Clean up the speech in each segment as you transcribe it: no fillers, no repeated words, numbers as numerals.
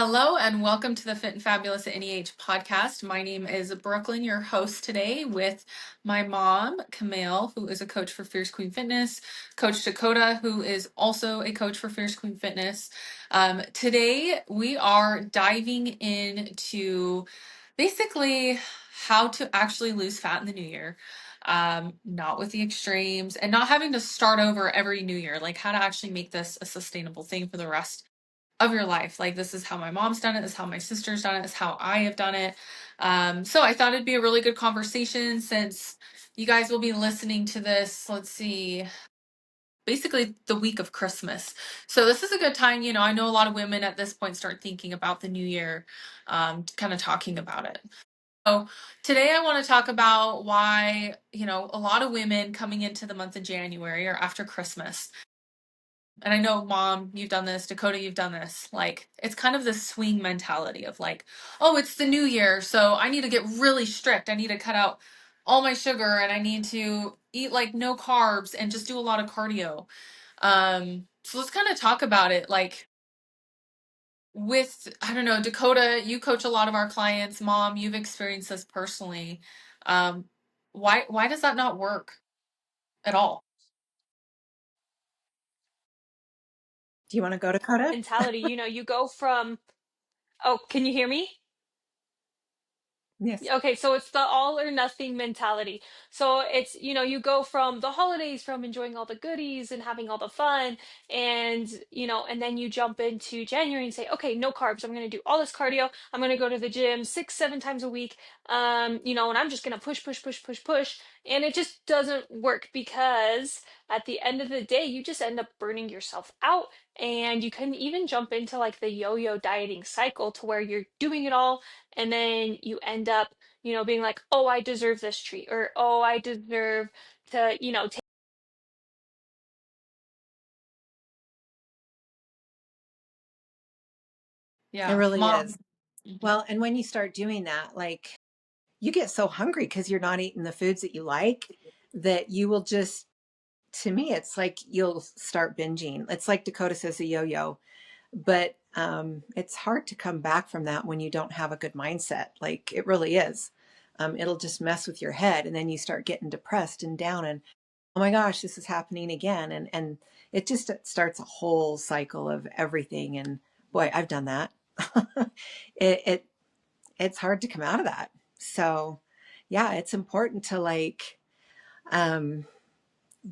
Hello and welcome to the Fit and Fabulous at Any Age podcast. My name is Brooklyn, your host today, with my mom, Camille, who is a coach for Fierce Queen Fitness, Coach Dakota, who is also a coach for Fierce Queen Fitness. Today, we are diving into basically how to actually lose fat in the new year. Not with the extremes and not having to start over every new year, like how to actually make this a sustainable thing for the rest of your life. Like, this is how my mom's done it, this is how my sister's done it, this is how I have done it. So I thought it'd be a really good conversation since you guys will be listening to this, let's see, basically the week of Christmas. So this is a good time. I know a lot of women at this point start thinking about the new year, kind of talking about it. So today I want to talk about why, a lot of women coming into the month of January or after Christmas, and I know, Mom, you've done this, Dakota, you've done this. Like, it's kind of this swing mentality of like, oh, it's the new year, so I need to get really strict. I need to cut out all my sugar and I need to eat like no carbs and just do a lot of cardio. So let's kind of talk about it. Like, with, I don't know, Dakota, you coach a lot of our clients. Mom, you've experienced this personally. Um, why does that not work at all? Do you want to go, Dakota? Mentality. You go from, oh, can you hear me? Yes. Okay, so it's the all or nothing mentality. So it's, you go from the holidays, from enjoying all the goodies and having all the fun, and then you jump into January and say, okay, no carbs. I'm going to do all this cardio. I'm going to go to the gym 6, 7 times a week. And I'm just going to push, push, push, push, push. And it just doesn't work because at the end of the day, you just end up burning yourself out. And you can even jump into like the yo-yo dieting cycle to where you're doing it all and then you end up being like, oh, I deserve this treat, or oh, I deserve to take. It Yeah, really Mom. is. Mhm. Well, and when you start doing that, like you get so hungry because you're not eating the foods that you like that you will just, to me, it's like you'll start binging. It's like Dakota says, a yo-yo, but it's hard to come back from that when you don't have a good mindset. Like it really is. It'll just mess with your head, and then you start getting depressed and down, and oh my gosh, this is happening again, and it starts a whole cycle of everything. And boy, I've done that. it, it it's hard to come out of that. So yeah, it's important to like um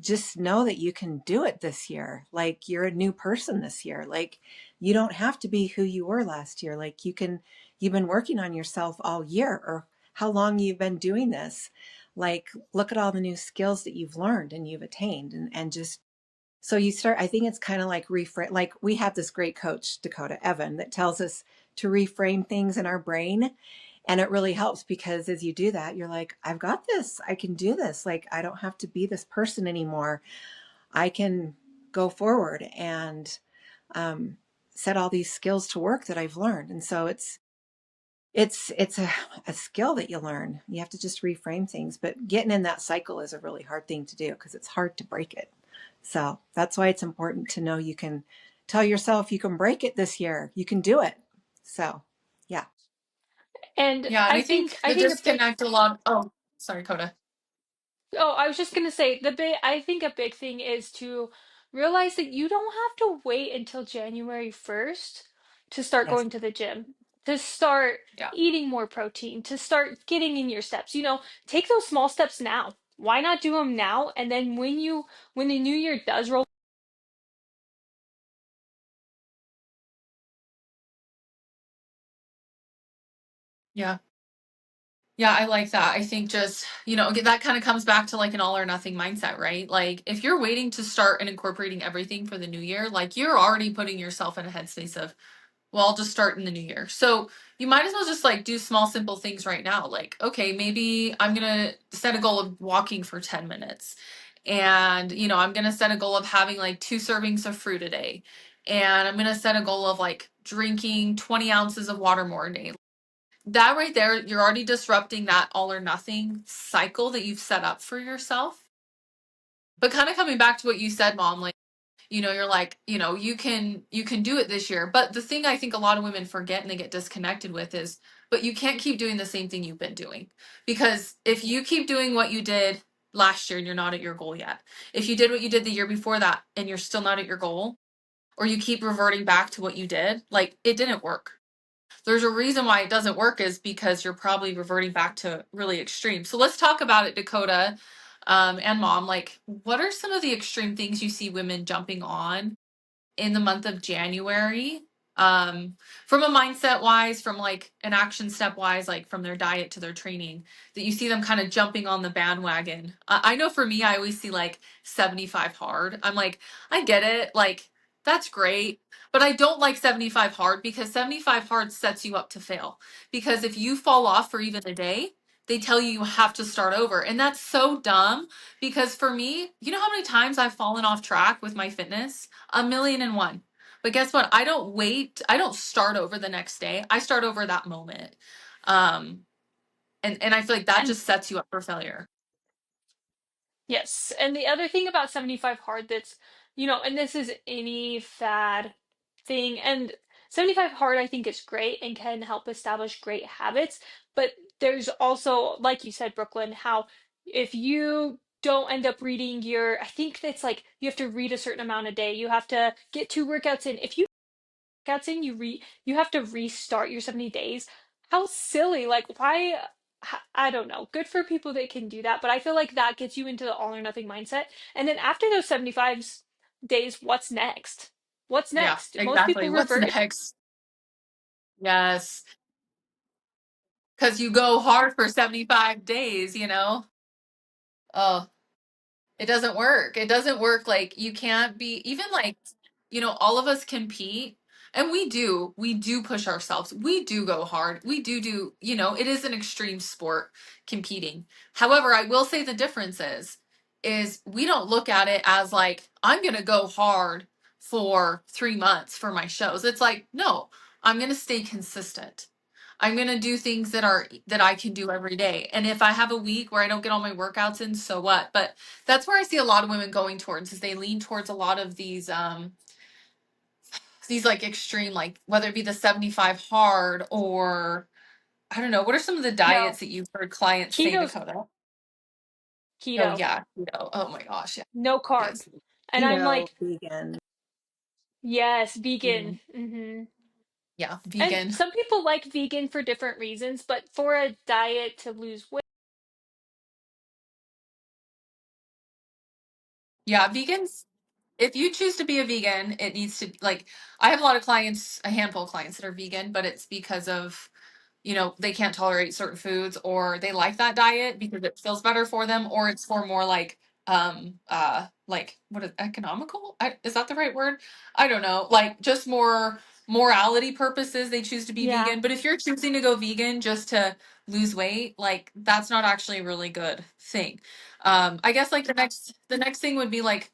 just know that you can do it this year. Like you're a new person this year. Like you don't have to be who you were last year. Like you've been working on yourself all year, or how long you've been doing this. Like look at all the new skills that you've learned and you've attained, and just so you start, I think it's kind of like reframe. Like we have this great coach, Dakota Evan, that tells us to reframe things in our brain. And it really helps because as you do that, you're like, I've got this. I can do this. Like, I don't have to be this person anymore. I can go forward and um, set all these skills to work that I've learned. And so it's a skill that you learn. You have to just reframe things. But getting in that cycle is a really hard thing to do because it's hard to break it. So that's why it's important to know you can tell yourself you can break it this year. You can do it. So yeah. And Yeah, and I I think think I the think a big disconnect a lot. Oh, sorry, Coda. oh, I was just gonna say I think a big thing is to realize that you don't have to wait until January 1st to start Yes. going to the gym, to start Yeah. eating more protein, to start getting in your steps. Take those small steps now. Why not do them now? And then when the new year does roll. Yeah. Yeah, I like that. I think just, that kind of comes back to like an all or nothing mindset, right? Like if you're waiting to start and incorporating everything for the new year, like you're already putting yourself in a headspace of, well, I'll just start in the new year. So you might as well just like do small, simple things right now. Like, okay, maybe I'm going to set a goal of walking for 10 minutes. And, I'm going to set a goal of having like 2 servings of fruit a day. And I'm going to set a goal of like drinking 20 ounces of water more a day. That right there, you're already disrupting that all or nothing cycle that you've set up for yourself. But kind of coming back to what you said, Mom, like, you're like, you can do it this year. But the thing I think a lot of women forget and they get disconnected with is, but you can't keep doing the same thing you've been doing. Because if you keep doing what you did last year and you're not at your goal yet, if you did what you did the year before that and you're still not at your goal, or you keep reverting back to what you did, like it didn't work. There's a reason why it doesn't work is because you're probably reverting back to really extreme. So let's talk about it, Dakota, and Mom. Like, what are some of the extreme things you see women jumping on in the month of January, um, from a mindset wise, from like an action step wise, like from their diet to their training, that you see them kind of jumping on the bandwagon? I know for me, I always see like 75 hard. I'm like, I get it. Like, that's great. But I don't like 75 hard because 75 hard sets you up to fail. Because if you fall off for even a day, they tell you you have to start over. And that's so dumb because for me, you know how many times I've fallen off track with my fitness? A million and one. But guess what? I don't wait. I don't start over the next day. I start over that moment. Um, and I feel like that And just sets you up for failure. yes, and the other thing about 75 hard that's, and this is any fad thing, and 75 hard I think is great and can help establish great habits, but there's also, like you said, Brooklyn, how if you don't end up reading I think that's like you have to read a certain amount a day, you have to get 2 workouts in. If you workouts in, you have to restart your 70 days. How silly. Like why I don't know. Good for people that can do that, but I feel like that gets you into the all or nothing mindset. And then after those 75 days, what's next? What's Yeah, next? Most exactly. people What's revert. next? Yes. Because you go hard for 75 days. Oh, it doesn't work. It doesn't work. Like you can't be even like, all of us compete and we do push ourselves. We do go hard. We do, it is an extreme sport competing. However, I will say the difference is we don't look at it as like, I'm going to go hard for 3 months for my shows. It's like, no, I'm going to stay consistent. I'm going to do things that I can do every day. And if I have a week where I don't get all my workouts in, so what? But that's where I see a lot of women going towards is they lean towards a lot of these like extreme, like whether it be the 75 hard or I don't know, what are some of the No, diets that you've heard clients say, keto's Dakota? Oh keto, yeah, oh my gosh, yeah. no carb. Yes. And I'm Keto, like, vegan. yes, vegan. Mhm. Yeah, And vegan. some people like vegan for different reasons, but for a diet to lose weight, Yeah, vegans. If you choose to be a vegan, it needs to like I have a lot of clients, a handful of clients that are vegan, but it's because of they can't tolerate certain foods or they like that diet because it feels better for them or it's for more like what is economical? Is that the right word? I don't know. Like just more morality purposes they choose to be yeah. vegan. But if you're choosing to go vegan just to lose weight, like that's not actually a really good thing. I guess like the next thing would be like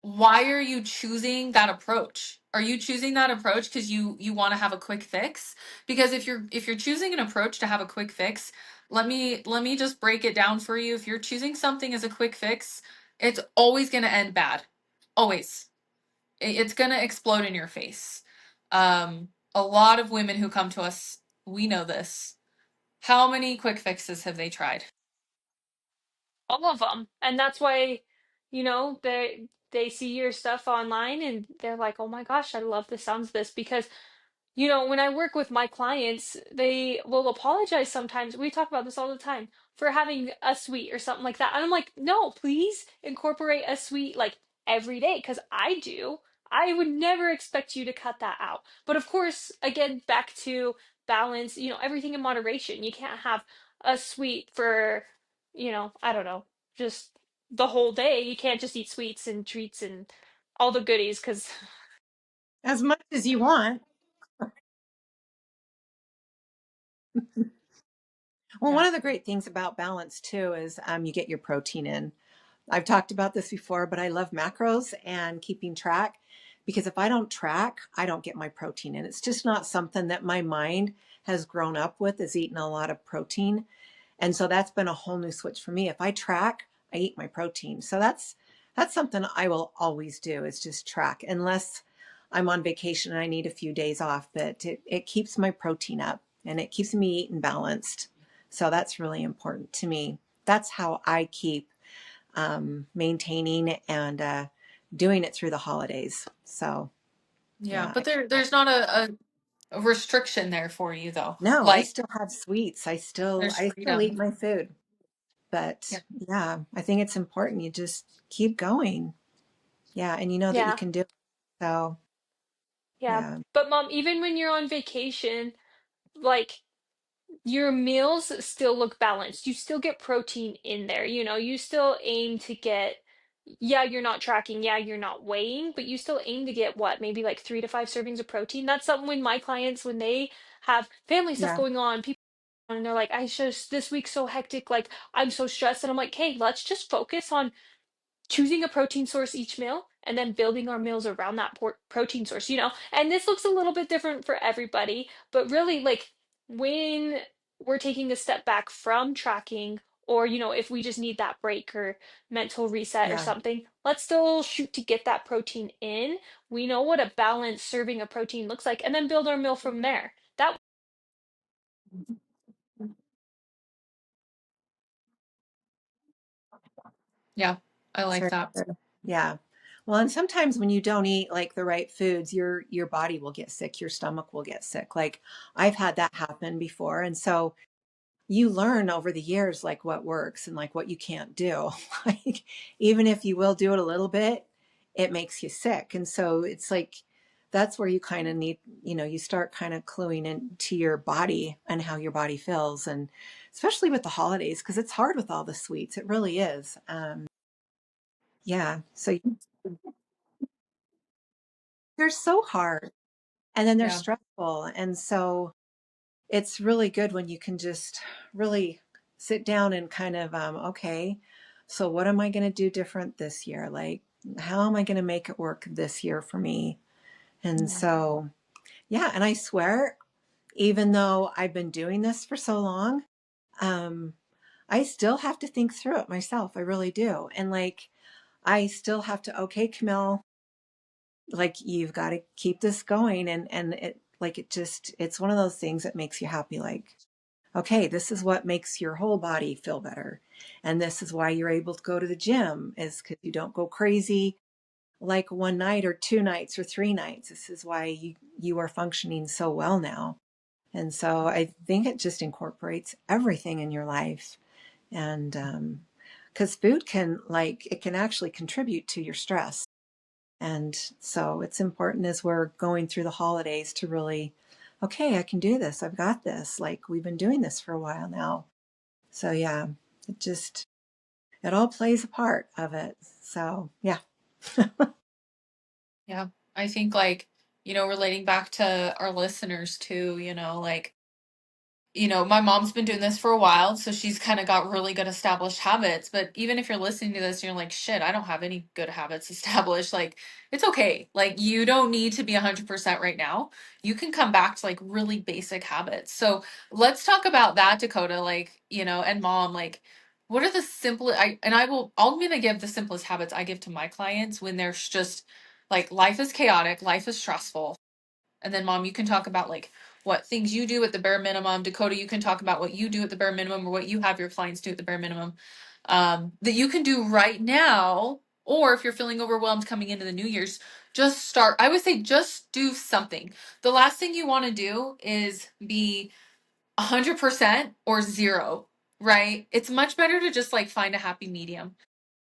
why are you choosing that approach? Are you choosing that approach because you want to have a quick fix? Because if you're choosing an approach to have a quick fix, let me just break it down for you. If you're choosing something as a quick fix, it's always going to end bad. Always. It's going to explode in your face. A lot of women who come to us, we know this. How many quick fixes have they tried? All of them. And that's why, they see your stuff online and they're like, "Oh my gosh, I love the sounds of this." Because, when I work with my clients, they will apologize sometimes. We talk about this all the time for having a sweet or something like that. And I'm like, "No, please incorporate a sweet like every day because I do. I would never expect you to cut that out." But of course, again, back to balance, everything in moderation. You can't have a sweet for I don't know, just the whole day. You can't just eat sweets and treats and all the goodies because, As much as you want. Well, Yeah. one of the great things about balance too is you get your protein in. I've talked about this before, but I love macros and keeping track because if I don't track, I don't get my protein in. It's just not something that my mind has grown up with, is eating a lot of protein. And so that's been a whole new switch for me. If I track, I eat my protein. So that's That's something I will always do is just track, unless I'm on vacation and I need a few days off. But it keeps my protein up and it keeps me eating balanced. So that's really important to me. That's how I keep maintaining and doing it through the holidays. So Yeah, yeah, but there's not a restriction there for you though. no, I Like still have sweets. I still there's I still eat freedom. my food. Yeah. But yeah, I think it's important. You just keep going. Yeah, and you know that you Yeah. can do it. So Yeah. yeah, But mom, even when you're on vacation, like your meals still look balanced. You still get protein in there. You still aim to get, yeah, you're not tracking, yeah, you're not weighing, but you still aim to get what, maybe like 3 to 5 servings of protein. That's something when my clients, when they have family stuff yeah, going on, people, and they're like, I just, this week's so hectic, like I'm so stressed. And I'm like, hey, let's just focus on choosing a protein source each meal and then building our meals around that protein source. And this looks a little bit different for everybody, but really, like, when we're taking a step back from tracking, or if we just need that break or mental reset or yeah. something, let's still shoot to get that protein in. We know what a balanced serving of protein looks like, and then build our meal from there. That Yeah. I like Sure. that. Sure. Yeah. Well, and sometimes when you don't eat like the right foods, your body will get sick, your stomach will get sick. Like I've had that happen before. And so you learn over the years like what works and like what you can't do. Like even if you will do it a little bit, it makes you sick. And so it's like that's where you kind of need, you start kind of cluing into your body and how your body feels, and especially with the holidays because it's hard with all the sweets. It really is. Yeah. So they're so hard and then they're Yeah. stressful. And so it's really good when you can just really sit down and kind of, okay, so what am I going to do different this year? Like, how am I going to make it work this year for me? And Yeah. so, yeah. And I swear, even though I've been doing this for so long, um, I still have to think through it myself. I really do. And like, I still have to, okay, Camille, like you've got to keep this going, and it like it's one of those things that makes you happy, like okay, this is what makes your whole body feel better, and this is why you're able to go to the gym, is because you don't go crazy like one night or 2 nights or 3 nights. This is why you are functioning so well now. And so I think it just incorporates everything in your life. And because food can, like, it can actually contribute to your stress. And so it's important as we're going through the holidays to really, okay, I can do this. I've got this. Like we've been doing this for a while now. So yeah, it just, it all plays a part of it. So yeah. Yeah. I think like, relating back to our listeners too, like my mom's been doing this for a while, so she's kind of got really good established habits. But even if you're listening to this and you're like, shit, I don't have any good habits established, like, it's okay. Like, you don't need to be 100% right now. You can come back to like really basic habits. So let's talk about that, Dakota, like, and mom, like, what are the simplest, I'm going to give the simplest habits I give to my clients when there's just like life is chaotic, life is stressful. And then, mom, you can talk about like what things you do at the bare minimum. Dakota, you can talk about what you do at the bare minimum or what you have your clients do at the bare minimum, that you can do right now. Or if you're feeling overwhelmed coming into the New Year's, just start. I would say just do something. The last thing you want to do is be 100% or zero, right? It's much better to just like find a happy medium,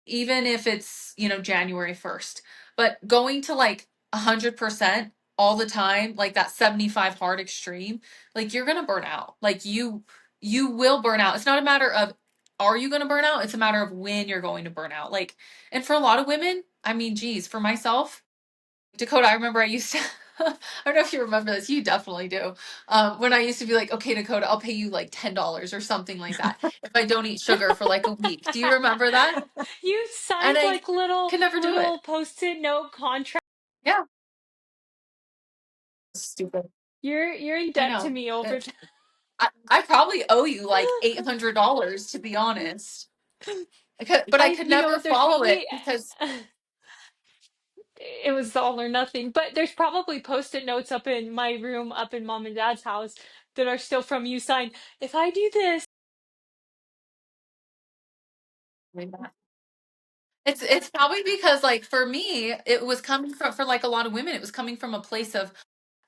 even if it's, January 1st. But going to like 100% all the time, like that 75 hard extreme, like you're going to burn out. Like you will burn out. It's not a matter of are you going to burn out? It's a matter of when you're going to burn out. Like, and for a lot of women, I mean, geez, for myself, Dakota, I remember I used to, I don't know if you remember this, you definitely do. When I used to be like, okay, Dakota, I'll pay you like $10 or something like that if I don't eat sugar for like a week. Do you remember that? You And signed I like little can never do it. little post-it note contract. Yeah. Stupid. You're in I debt to know. me over. I probably owe you like $800 to be honest. But I could You know never what, there's follow it probably because it was all or nothing, but there's probably post-it notes up in my room, up in mom and dad's house that are still from you signed. If I do this, it's probably because like for me, it was coming from for like a lot of women, it was coming from a place of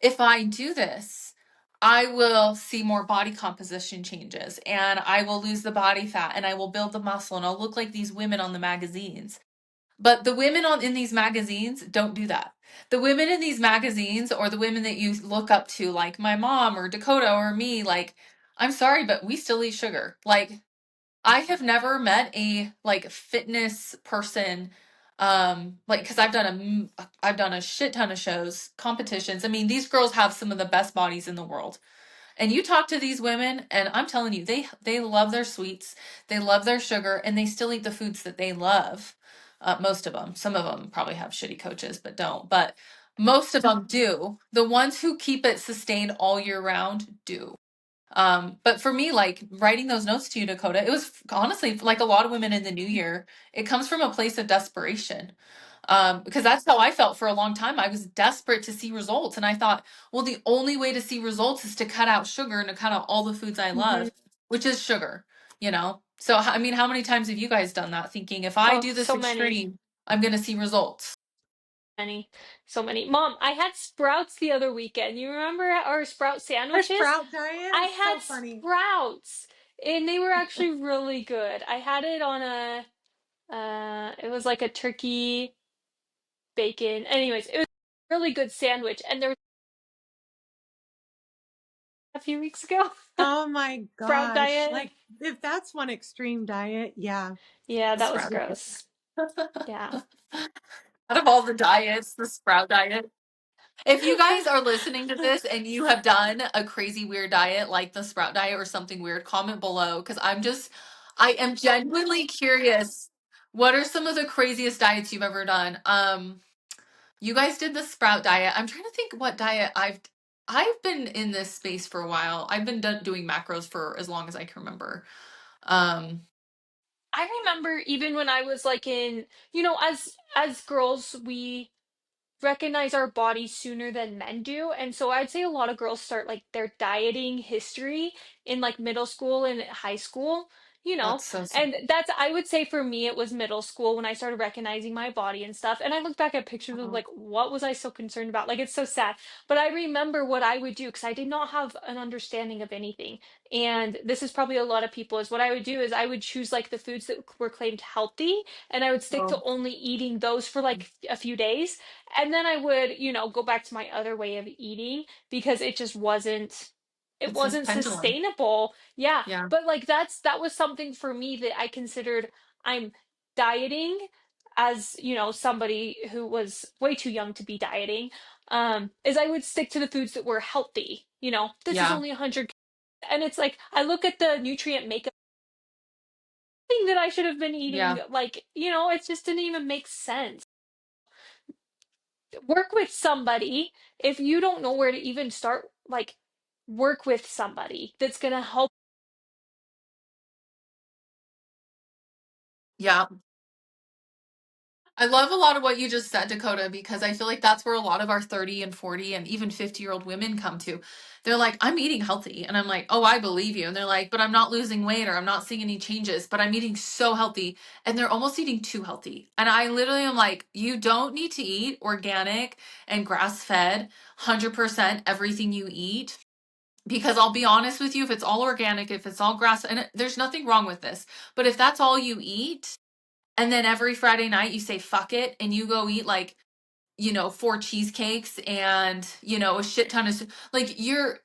if I do this, I will see more body composition changes and I will lose the body fat and I will build the muscle and I'll look like these women on the magazines. But the women on in these magazines don't do that. The women in these magazines or the women that you look up to, like my mom or Dakota or me, like, I'm sorry, but we still eat sugar. Like, I have never met a like fitness person like because I've done a shit ton of shows, competitions. I mean, these girls have some of the best bodies in the world. And you talk to these women and I'm telling you, they love their sweets, they love their sugar, and they still eat the foods that they love. Most of them. Some of them probably have shitty coaches, but don't. But most of them do. The ones who keep it sustained all year round do. But for me, like writing those notes to you, Dakota, it was honestly like a lot of women in the new year, it comes from a place of desperation. Because that's how I felt for a long time. I was desperate to see results. And I thought, well, the only way to see results is to cut out sugar and to cut out all the foods I mhm. love, which is sugar, you know? So, I mean, how many times have you guys done that thinking if I Oh, do this so many, extreme, I'm going to see results? many, so many. Mom, I had sprouts the other weekend. You remember our sprout A sandwiches? sprout diet I is had so funny. sprouts, and they were actually really good. I had it on a, it was like a turkey bacon. Anyways, it was a really good sandwich, and there was a few weeks ago. Oh my Sprout gosh. diet. Like if that's one extreme diet, yeah. Yeah, The that was sprout. gross. Yeah. Out of all the diets, the sprout diet. If you guys are listening to this and you have done a crazy weird diet like the sprout diet or something weird, comment below because I am genuinely curious. What are some of the craziest diets you've ever done? You guys did the sprout diet. I'm trying to think what diet I've been in this space for a while. I've been doing macros for as long as I can remember. Um, I remember even when I was like in, as girls, we recognize our bodies sooner than men do. And so I'd say a lot of girls start like their dieting history in like middle school and high school, you know. that's so sad. And that's, I would say for me, it was middle school when I started recognizing my body and stuff. And I look back at pictures of like, what was I so concerned about? Like, it's so sad. But I remember what I would do because I did not have an understanding of anything. And this is probably a lot of people is what I would do is I would choose like the foods that were claimed healthy and I would stick to Oh, only eating those for like a few days and then I would, go back to my other way of eating because it just wasn't it it's this wasn't pendulum. sustainable. Yeah, Yeah. but like that was something for me that I considered I'm dieting as, somebody who was way too young to be dieting. Is I would stick to the foods that were healthy. This is Yeah. only 100 and it's like I look at the nutrient makeup thing that I should have been eating Yeah. like, it just didn't even make sense. Work with somebody if you don't know where to even start, like work with somebody that's going to help. Yeah. I love a lot of what you just said, Dakota, because I feel like that's where a lot of our 30 and 40 and even 50-year-old women come to. They're like, I'm eating healthy. And I'm like, oh, I believe you. And they're like, but I'm not losing weight or I'm not seeing any changes, but I'm eating so healthy. And they're almost eating too healthy. And I literally am like, you don't need to eat organic and grass fed 100% everything you eat. Because I'll be honest with you, if it's all organic, if it's all grass, and there's nothing wrong with this, but if that's all you eat, and then every Friday night you say fuck it and you go eat like, 4 cheesecakes and, a shit ton of like you're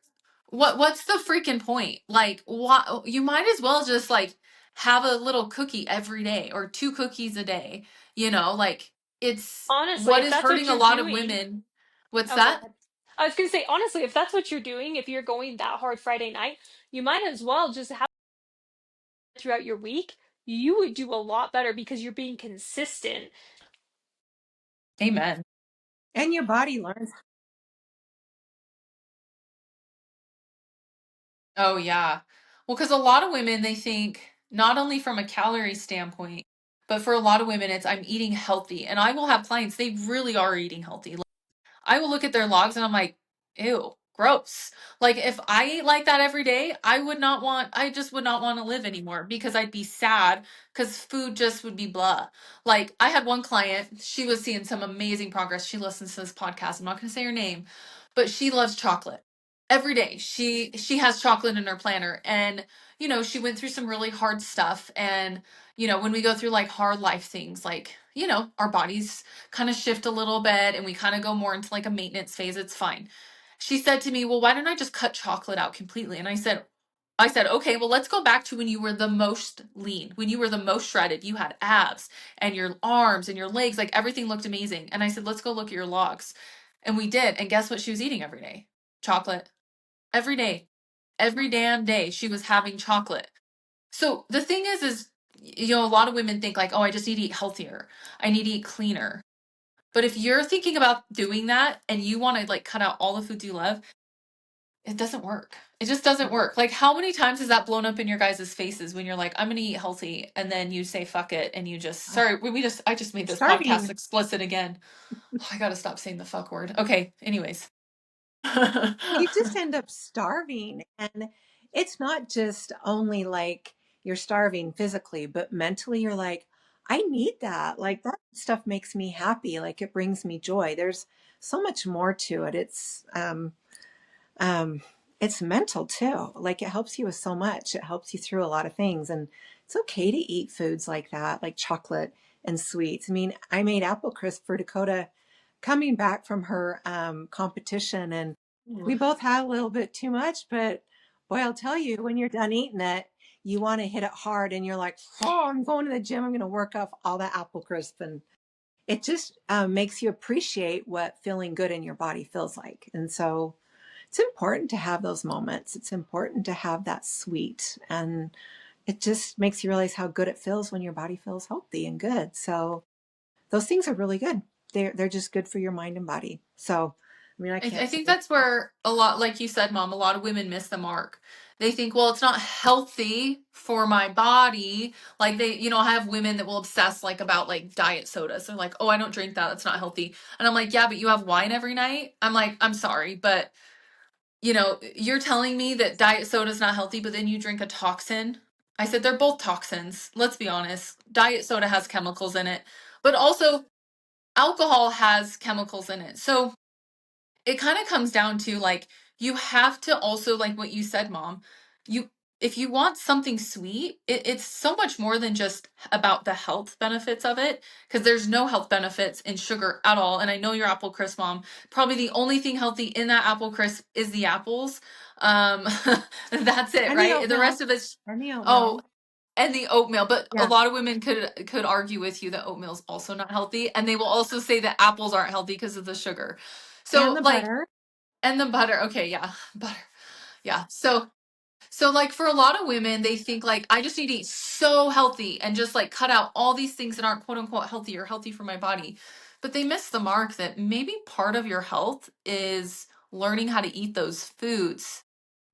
what's the freaking point? Like what you might as well just like have a little cookie every day or 2 cookies a day. Like it's Honestly, what if is that's what hurting a you're lot of doing. women. What's Oh, go that? ahead. I was going to say, honestly, if that's what you're doing, if you're going that hard Friday night, you might as well just have it throughout your week. You would do a lot better because you're being consistent. Amen. And your body learns. Oh yeah. Well, cuz a lot of women they think not only from a calorie standpoint But for a lot of women, it's I'm eating healthy. And I will have clients, they really are eating healthy. I will look at their logs and I'm like, ew, gross. Like if I ate like that every day, I just would not want to live anymore because I'd be sad because food just would be blah. Like I had one client, she was seeing some amazing progress. She listens to this podcast. I'm not going to say her name, but she loves chocolate. Every day she has chocolate in her planner, and she went through some really hard stuff. And when we go through like hard life things, like our bodies kind of shift a little bit and we kind of go more into like a maintenance phase, it's fine. She said to me, well, why don't I just cut chocolate out completely? And I said, okay, well, let's go back to when you were the most lean, when you were the most shredded, you had abs and your arms and your legs, like everything looked amazing. And I said, let's go look at your logs. And we did. And guess what she was eating every day? Chocolate. Every day. Every damn day she was having chocolate. So the thing is, a lot of women think like, oh, I just need to eat healthier. I need to eat cleaner. But if you're thinking about doing that and you want to like cut out all the foods you love, it doesn't work. It just doesn't work. Like how many times has that blown up in your guys' faces when you're like, I'm gonna eat healthy, and then you say fuck it and you just sorry, I just made this podcast Starving. explicit again. Oh, I gotta stop saying the fuck word. Okay, anyways. You just end up starving. And it's not just only like you're starving physically, but mentally you're like, I need that. Like that stuff makes me happy. Like it brings me joy. There's so much more to it. Um, it's mental too. Like it helps you with so much. It helps you through a lot of things. And it's okay to eat foods like that, like chocolate and sweets. I mean, I made apple crisp for Dakota coming back from her competition, and we both had a little bit too much, but boy, I'll tell you, when you're done eating it, you want to hit it hard and you're like, oh, I'm going to the gym. I'm going to work off all that apple crisp. And it just makes you appreciate what feeling good in your body feels like. And so it's important to have those moments. It's important to have that sweet. And it just makes you realize how good it feels when your body feels healthy and good. So those things are really good. They're just good for your mind and body. So, I mean, I I can't think say that's where a lot, like you said, Mom, a lot of women miss the mark. They think, well, it's not healthy for my body. Like I have women that will obsess like about like diet sodas. They're like, oh, I don't drink that. That's not healthy. And I'm like, yeah, but you have wine every night. I'm like, I'm sorry, but you're telling me that diet soda is not healthy, but then you drink a toxin. I said, they're both toxins. Let's be honest. Diet soda has chemicals in it, but also alcohol has chemicals in it. So it kind of comes down to like you have to also like what you said, Mom. You if you want something sweet, it's so much more than just about the health benefits of it, because there's no health benefits in sugar at all. And I know your apple crisp, Mom. Probably the only thing healthy in that apple crisp is the apples. Um, that's it, and the right? The oatmeal rest of it's and the oatmeal. oh, and the oatmeal. But a Yeah. lot of women could argue with you that oatmeal is also not healthy, and they will also say that apples aren't healthy because of the sugar. And So the like butter. and the butter. Okay, yeah. Butter. Yeah. So like for a lot of women, they think like I just need to eat so healthy and just like cut out all these things that aren't quote unquote healthy or healthy for my body. But they miss the mark that maybe part of your health is learning how to eat those foods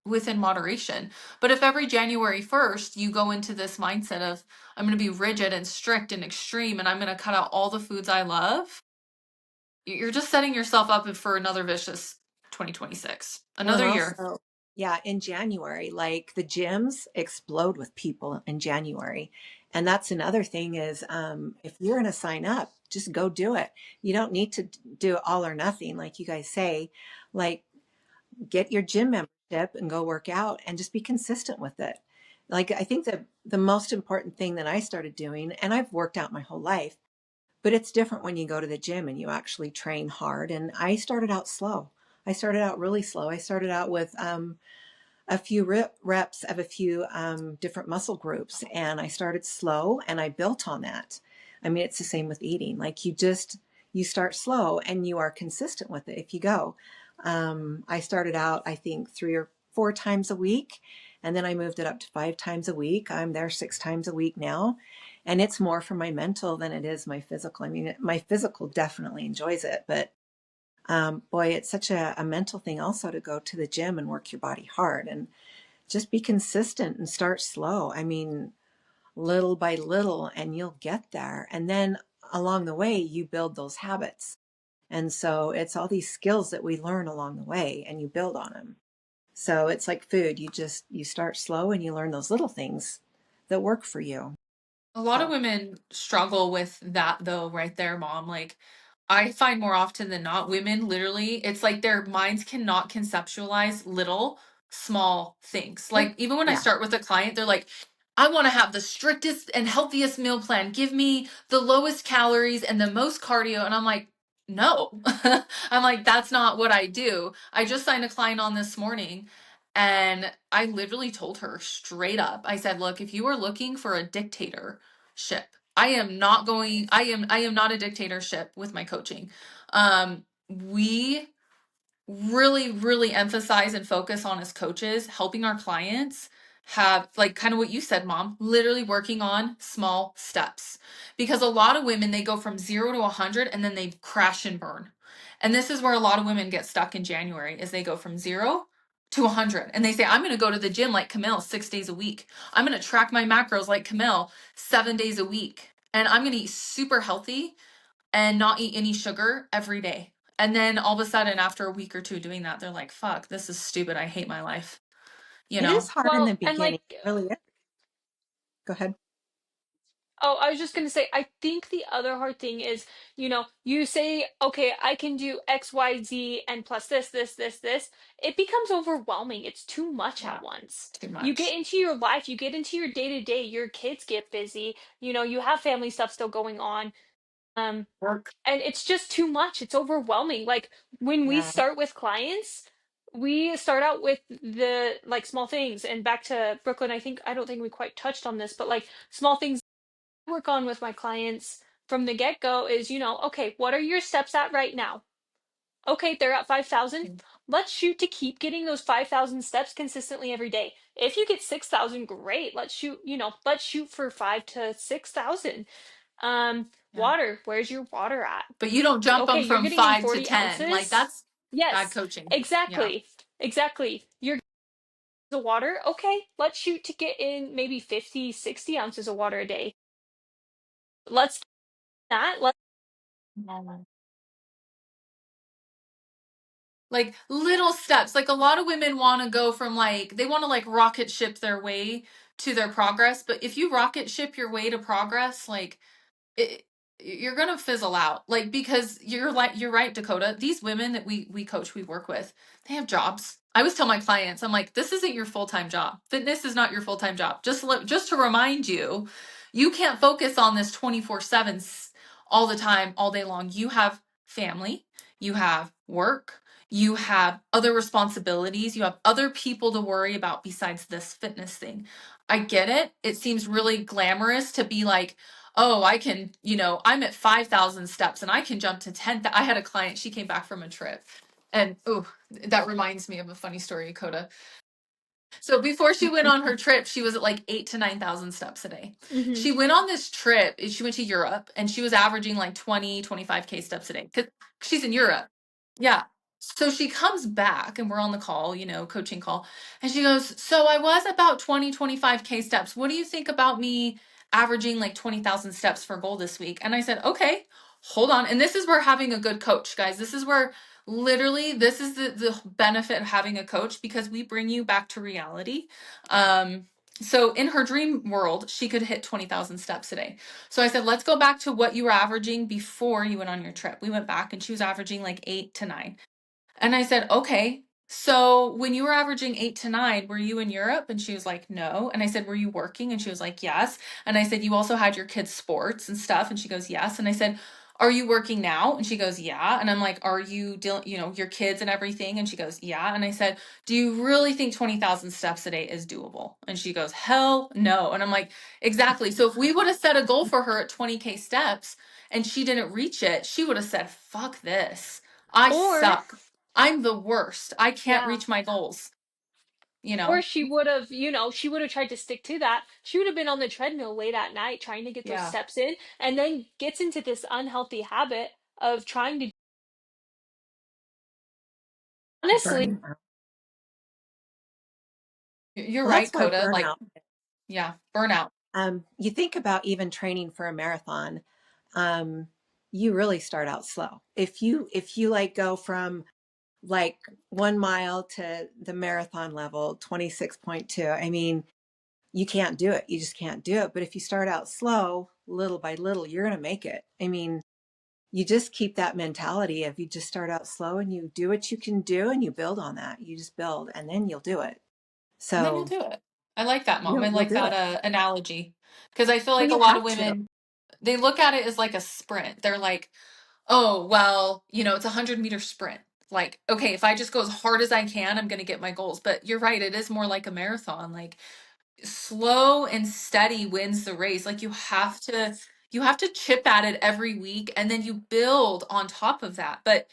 within moderation. But if every January 1st you go into this mindset of I'm going to be rigid and strict and extreme and I'm going to cut out all the foods I love, you're just setting yourself up for another vicious 2026, Well, and another year. also, yeah, in January, like the gyms explode with people in January. And that's another thing is if you're going to sign up, just go do it. You don't need to do it all or nothing, like you guys say. Like, get your gym membership and go work out and just be consistent with it. Like, I think that the most important thing that I started doing, and I've worked out my whole life, but it's different when you go to the gym and you actually train hard. And I started out slow. I started out really slow. I started out with a few reps of a few different muscle groups, and I started slow and I built on that. I mean, it's the same with eating. Like you start slow and you are consistent with it if you go. I started out, I think, 3 or 4 times a week, and then I moved it up to 5 times a week. I'm there 6 times a week now, and it's more for my mental than it is my physical. I mean, my physical definitely enjoys it, but boy, it's such a mental thing also to go to the gym and work your body hard and just be consistent and start slow. I mean, little by little, and you'll get there. And then along the way, you build those habits. And so it's all these skills that we learn along the way and you build on them. So it's like food. You start slow and you learn those little things that work for you. A lot of So women struggle with that though, right there, mom. Like, I find more often than not, women literally, it's like their minds cannot conceptualize little, small things. yep. Like, even when I Yeah. start with a client, they're like, I want to have the strictest and healthiest meal plan. Give me the lowest calories and the most cardio. And I'm like, no. I'm like, that's not what I do. I just signed a client on this morning. And I literally told her straight up, I said, look, if you are looking for a dictatorship, I am not a dictatorship with my coaching. We really, really emphasize and focus on as coaches, helping our clients have, like, kind of what you said, mom, literally working on small steps. Because a lot of women, they go from 0 to 100 and then they crash and burn. And this is where a lot of women get stuck in January, is they go from 0 to 100 and they say, I'm going to go to the gym like Camille 6 days a week. I'm going to track my macros like Camille 7 days a week. And I'm going to eat super healthy and not eat any sugar every day. And then all of a sudden, after a week or two doing that, they're like, fuck, this is stupid. I hate my life. You It is know? hard in Well, the and beginning. like, It really is. Go ahead. oh, I was just gonna say, I think the other hard thing is, you say, okay, I can do X, Y, Z, and plus this, this, this, this. It becomes overwhelming. It's too much at Yeah, once. too You get much. into your life, you get into your day to day, your kids get busy, you have family stuff still going on. Um, Work. and it's just too much. It's overwhelming. Like when we Yeah. start with clients, we start out with the like small things. And back to Brooklyn, I don't think we quite touched on this, but like small things I work on with my clients from the get-go is, okay, what are your steps at right now? Okay, they're at 5,000. Let's shoot to keep getting those 5,000 steps consistently every day. If you get 6,000, great. Let's shoot for 5 to 6,000. Yeah. Water, where's your water at? But you don't jump Okay, them you're from getting in 5 to 10. 40 Like, ounces. that's bad Yes, coaching. Yeah. exactly. Exactly. You're the water. Okay, let's shoot to get in maybe 50, 60 ounces of water a day. Let's that. Let's Like little steps. Like, a lot of women want to go from, like, they want to like rocket ship their way to their progress. But if you rocket ship your way to progress, like, it, you're gonna fizzle out, like, because you're right, Dakota. These women that we coach, we work with, they have jobs. I always tell my clients, I'm like, this isn't your full-time job. Fitness is not your full-time job. Just to remind you, you can't focus on this 24/7 all the time, all day long. You have family, you have work, you have other responsibilities, you have other people to worry about besides this fitness thing. I get it. It seems really glamorous to be like, oh, I can, I'm at 5,000 steps and I can jump to 10,000. I had a client, she came back from a trip. And oh, that reminds me of a funny story, Coda. So before she went on her trip, she was at like 8 to 9,000 steps a day. Mhm. She went on this trip, she went to Europe and she was averaging like 20, 25K steps a day because she's in Europe. Yeah. So she comes back and we're on the call, coaching call. And she goes, so I was about 20, 25K steps. What do you think about me averaging like 20,000 steps for goal this week? And I said, okay, hold on. And this is where having a good coach, guys, this is where literally this is the benefit of having a coach, because we bring you back to reality. So in her dream world, she could hit 20,000 steps a day. So I said, let's go back to what you were averaging before you went on your trip. We went back and she was averaging like 8 to 9. And I said, okay, so when you were averaging 8 to 9, were you in Europe? And she was like, no. And I said, were you working? And she was like, yes. And I said, you also had your kids' sports and stuff? And she goes, yes. And I said, are you working now? And she goes, yeah. And I'm like, are you dealing, your kids and everything? And she goes, yeah. And I said, do you really think 20,000 steps a day is doable? And she goes, hell no. And I'm like, exactly. So if we would have set a goal for her at 20K steps and she didn't reach it, she would have said, fuck this. I Or suck. I'm the worst. I can't yeah, reach my goals, you or know? she would have tried to stick to that. She would have been on the treadmill late at night trying to get those Yeah. steps in, and then gets into this unhealthy habit of trying to honestly, Burning out. You're Well, that's right, why Coda. Like, burnout, yeah, burnout. You think about even training for a marathon, um, you really start out slow. If you like go from like 1 mile to the marathon level, 26.2, I mean, you can't do it. You just can't do it. But if you start out slow, little by little, you're going to make it. I mean, you just keep that mentality of you just start out slow and you do what you can do and you build on that. You just build and then you'll do it. And then you'll So do it. I like that, Mom. I you'll like do that it. analogy because I feel Well, like a you lot of have to. women, they look at it as like a sprint. They're like, oh, well, it's a 100-meter sprint. Like, okay, if I just go as hard as I can, I'm going to get my goals. But you're right, it is more like a marathon. Like slow and steady wins the race. Like you have to chip at it every week and then you build on top of that. But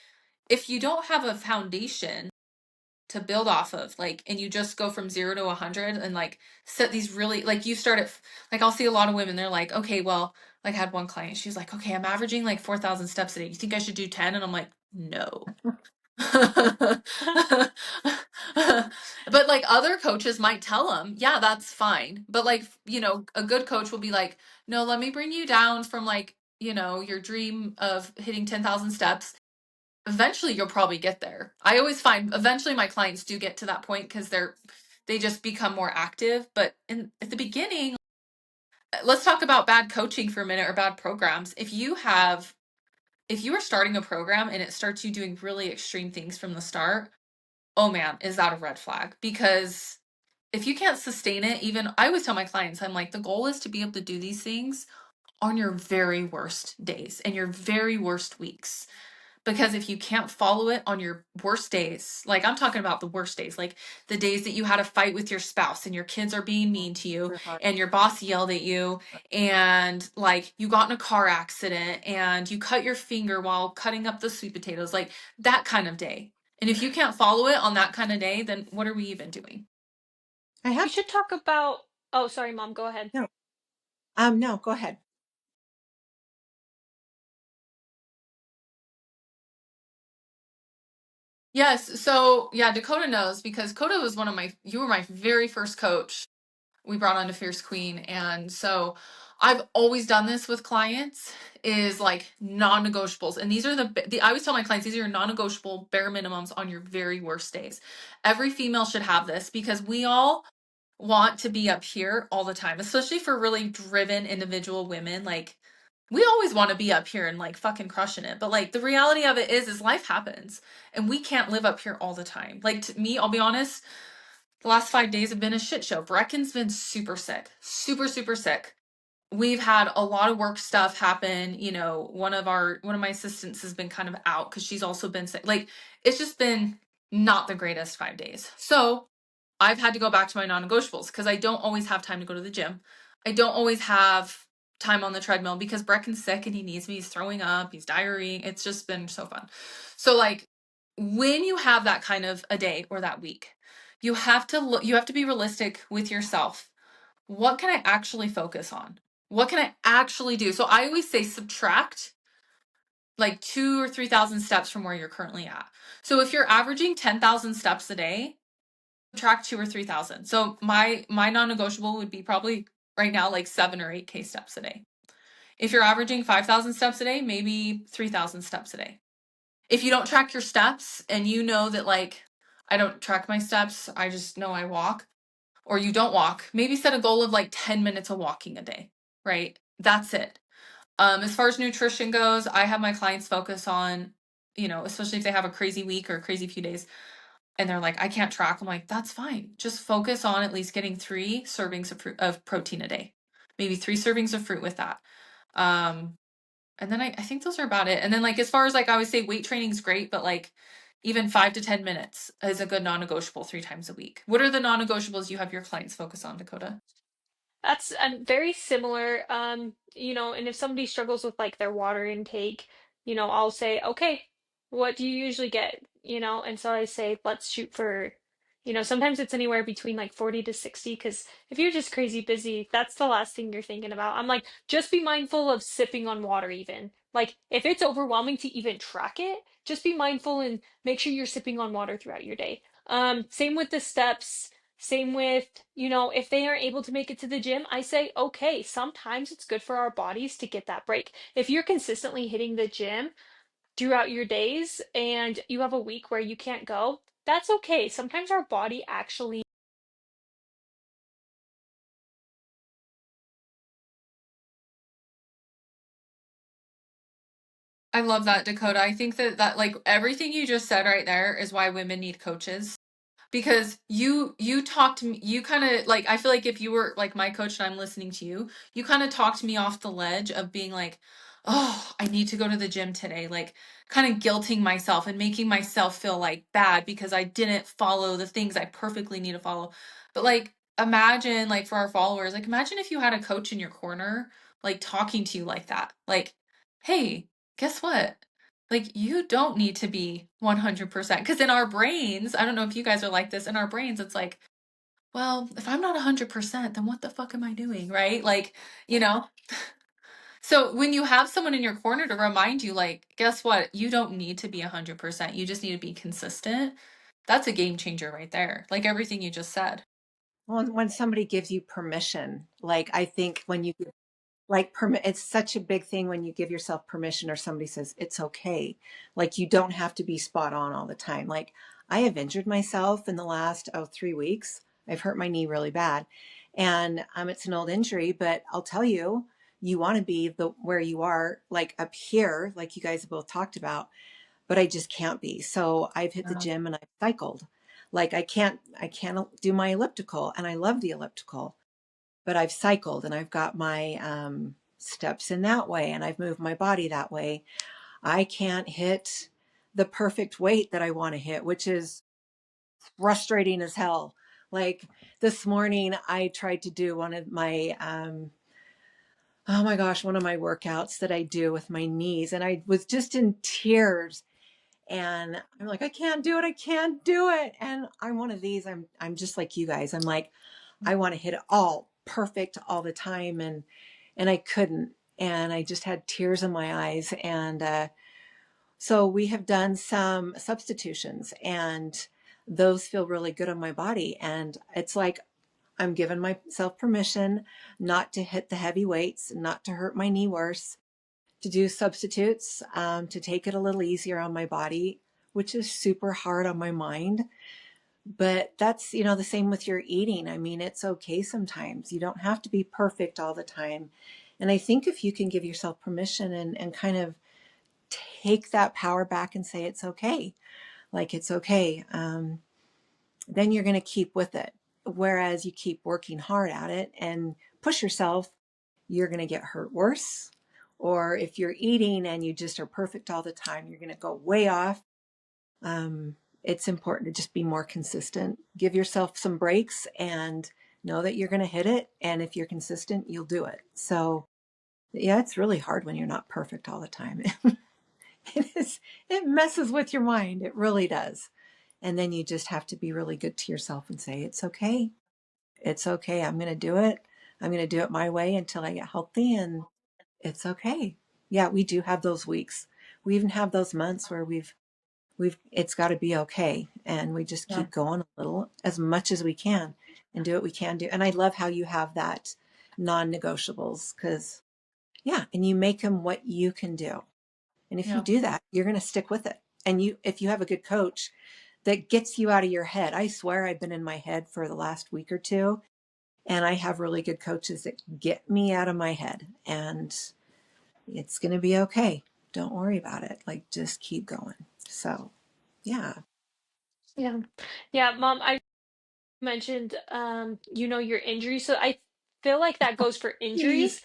if you don't have a foundation to build off of, like, and you just go from 0 to 100 and like set these really, like, you start at, like, I'll see a lot of women, they're like, okay, well, like I had one client, she's like, okay, I'm averaging like 4,000 steps a day, you think I should do 10? And I'm like, no. But like other coaches might tell them, yeah, that's fine. But like, a good coach will be like, no, let me bring you down from like, your dream of hitting 10,000 steps. Eventually you'll probably get there. I always find eventually my clients do get to that point because they just become more active. But at the beginning, let's talk about bad coaching for a minute or bad programs. If you are starting a program and it starts you doing really extreme things from the start, oh man, is that a red flag? Because if you can't sustain it, even I always tell my clients, I'm like, the goal is to be able to do these things on your very worst days and your very worst weeks. Because if you can't follow it on your worst days, like I'm talking about the worst days, like the days that you had a fight with your spouse and your kids are being mean to you Super hard. and your boss yelled at you and like you got in a car accident and you cut your finger while cutting up the sweet potatoes, like that kind of day. And if you can't follow it on that kind of day, then what are we even doing? I We have to. should talk about, oh, sorry, Mom, go ahead. No, no, go ahead. Yes. So yeah, Dakota knows because Dakota was you were my very first coach we brought on to Fierce Queen. And so I've always done this with clients is like non-negotiables. And these are I always tell my clients, these are your non-negotiable bare minimums on your very worst days. Every female should have this because we all want to be up here all the time, especially for really driven individual women. Like we always want to be up here and like fucking crushing it. But like the reality of it is life happens and we can't live up here all the time. Like to me, I'll be honest, the last 5 days have been a shit show. Brecken's been super sick, super, super sick. We've had a lot of work stuff happen. One of my assistants has been kind of out because she's also been sick. Like it's just been not the greatest 5 days. So I've had to go back to my non-negotiables because I don't always have time to go to the gym. I don't always have time on the treadmill because Brecken's sick and he needs me. He's throwing up, he's diarrheaing. It's just been so fun. So like when you have that kind of a day or that week, you have to be realistic with yourself. What can I actually focus on? What can I actually do? So I always say subtract like 2 or 3,000 steps from where you're currently at. So if you're averaging 10,000 steps a day, subtract 2 or 3,000. So my non-negotiable would be probably right now like 7 or 8K steps a day. If you're averaging 5,000 steps a day, maybe 3,000 steps a day. If you don't track your steps and you know that like I don't track my steps, I just know I walk, or you don't walk, maybe set a goal of like 10 minutes of walking a day, right? That's it. As far as nutrition goes, I have my clients focus on, especially if they have a crazy week or a crazy few days and they're like, I can't track. I'm like, that's fine. Just focus on at least getting 3 servings of protein a day, maybe 3 servings of fruit with that. And then I think those are about it. And then like as far as like I would say weight training is great, but like even 5 to 10 minutes is a good non-negotiable 3 times a week. What are the non-negotiables you have your clients focus on, Dakota? That's very similar. And if somebody struggles with like their water intake, I'll say, okay, what do you usually get? And so I say, let's shoot for, sometimes it's anywhere between like 40 to 60, because if you're just crazy busy, that's the last thing you're thinking about. I'm like, just be mindful of sipping on water even. Like if it's overwhelming to even track it, just be mindful and make sure you're sipping on water throughout your day. Same with the steps. Same with, if they aren't able to make it to the gym, I say, okay, sometimes it's good for our bodies to get that break. If you're consistently hitting the gym throughout your days and you have a week where you can't go, that's okay. Sometimes our body actually. I love that, Dakota. I think that like everything you just said right there is why women need coaches. Because you talked to me, you kind of like, I feel like if you were like my coach and I'm listening to you, you kind of talked me off the ledge of being like, oh, I need to go to the gym today, like kind of guilting myself and making myself feel like bad because I didn't follow the things I perfectly need to follow. But like imagine, like for our followers, like imagine if you had a coach in your corner like talking to you like that, like, hey, guess what, like, you don't need to be 100%. Because in our brains, I don't know if you guys are like this, in our brains, it's like, well, if I'm not 100%, then what the fuck am I doing? Right? Like, you know? So when you have someone in your corner to remind you, like, guess what? You don't need to be 100%. You just need to be consistent. That's a game changer right there. Like everything you just said. Well, when somebody gives you permission, like I think when you like it's such a big thing when you give yourself permission or somebody says it's okay. Like you don't have to be spot on all the time. Like I have injured myself in the last 3 weeks. I've hurt my knee really bad, and it's an old injury, but I'll tell you, you want to be the where you are, like up here, like you guys have both talked about, but I just can't be. So I've hit the Yeah. gym and I've cycled. Like I can't do my elliptical, and I love the elliptical, but I've cycled and I've got my steps in that way and I've moved my body that way. I can't hit the perfect weight that I want to hit, which is frustrating as hell. Like this morning, I tried to do one of my, oh my gosh, one of my workouts that I do with my knees. And I was just in tears. And I'm like, I can't do it. I can't do it. And I'm one of these. I'm just like you guys. I'm like, I want to hit it all perfect all the time, and I couldn't, and I just had tears in my eyes. And so we have done some substitutions, and those feel really good on my body. And it's like I'm giving myself permission not to hit the heavy weights, not to hurt my knee worse, to do substitutes, to take it a little easier on my body, which is super hard on my mind. But that's, the same with your eating. I mean, it's okay sometimes. You don't have to be perfect all the time. And I think if you can give yourself permission and kind of take that power back and say, it's okay, like it's okay, then you're going to keep with it. Whereas you keep working hard at it and push yourself, you're going to get hurt worse. Or if you're eating and you just are perfect all the time, you're going to go way off. It's important to just be more consistent. Give yourself some breaks and know that you're going to hit it. And if you're consistent, you'll do it. So, yeah, it's really hard when you're not perfect all the time. It messes with your mind. It really does. And then you just have to be really good to yourself and say, it's okay. It's okay. I'm going to do it. I'm going to do it my way until I get healthy. And it's okay. Yeah, we do have those weeks. We even have those months where it's got to be okay, and we just Yeah. keep going a little as much as we can and do what we can do. And I love how you have that non-negotiables, because yeah, and you make them what you can do. And if you Yeah. do that, you're going to stick with it. And if you have a good coach that gets you out of your head, I swear I've been in my head for the last week or two, and I have really good coaches that get me out of my head, and it's going to be okay. Don't worry about it. Like, just keep going. So yeah. Yeah. Yeah, Mom, I mentioned your injury. So I feel like that goes for injuries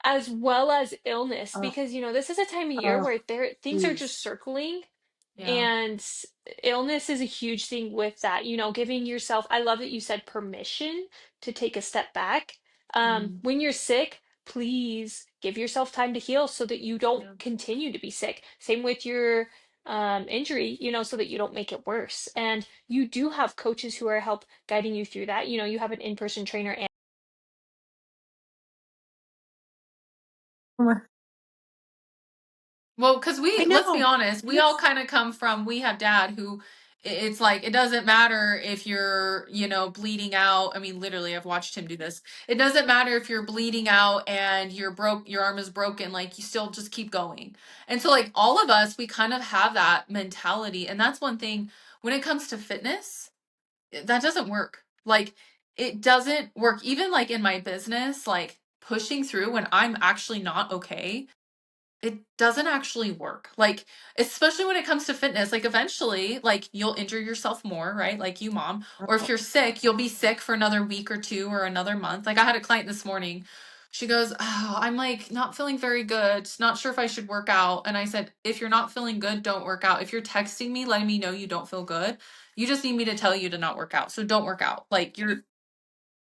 as well as illness, Oh, because this is a time of year oh, where things are please. just circling, Yeah. and illness is a huge thing with that. Giving yourself, I love that you said permission to take a step back. Mm. When you're sick, please give yourself time to heal so that you don't Yeah. continue to be sick. Same with your injury, so that you don't make it worse. And you do have coaches who are help guiding you through that. You have an in-person trainer. And Well, because I let's be know. honest, we all It's kind of come from, we have dad who It's like it doesn't matter if you're, bleeding out. I mean, literally, I've watched him do this. It doesn't matter if you're bleeding out and your arm is broken, like you still just keep going. And so like all of us, we kind of have that mentality. And that's one thing when it comes to fitness, that doesn't work. Like it doesn't work even like in my business, like pushing through when I'm actually not okay, it doesn't actually work. Like, especially when it comes to fitness, like eventually, like you'll injure yourself more, right? Like you, mom. Or if Oh, you're sick, you'll be sick for another week or two or another month. Like I had a client this morning. She goes, "Oh, I'm like not feeling very good. Not sure if I should work out." And I said, "If you're not feeling good, don't work out. If you're texting me letting me know you don't feel good, you just need me to tell you to not work out. So don't work out." Like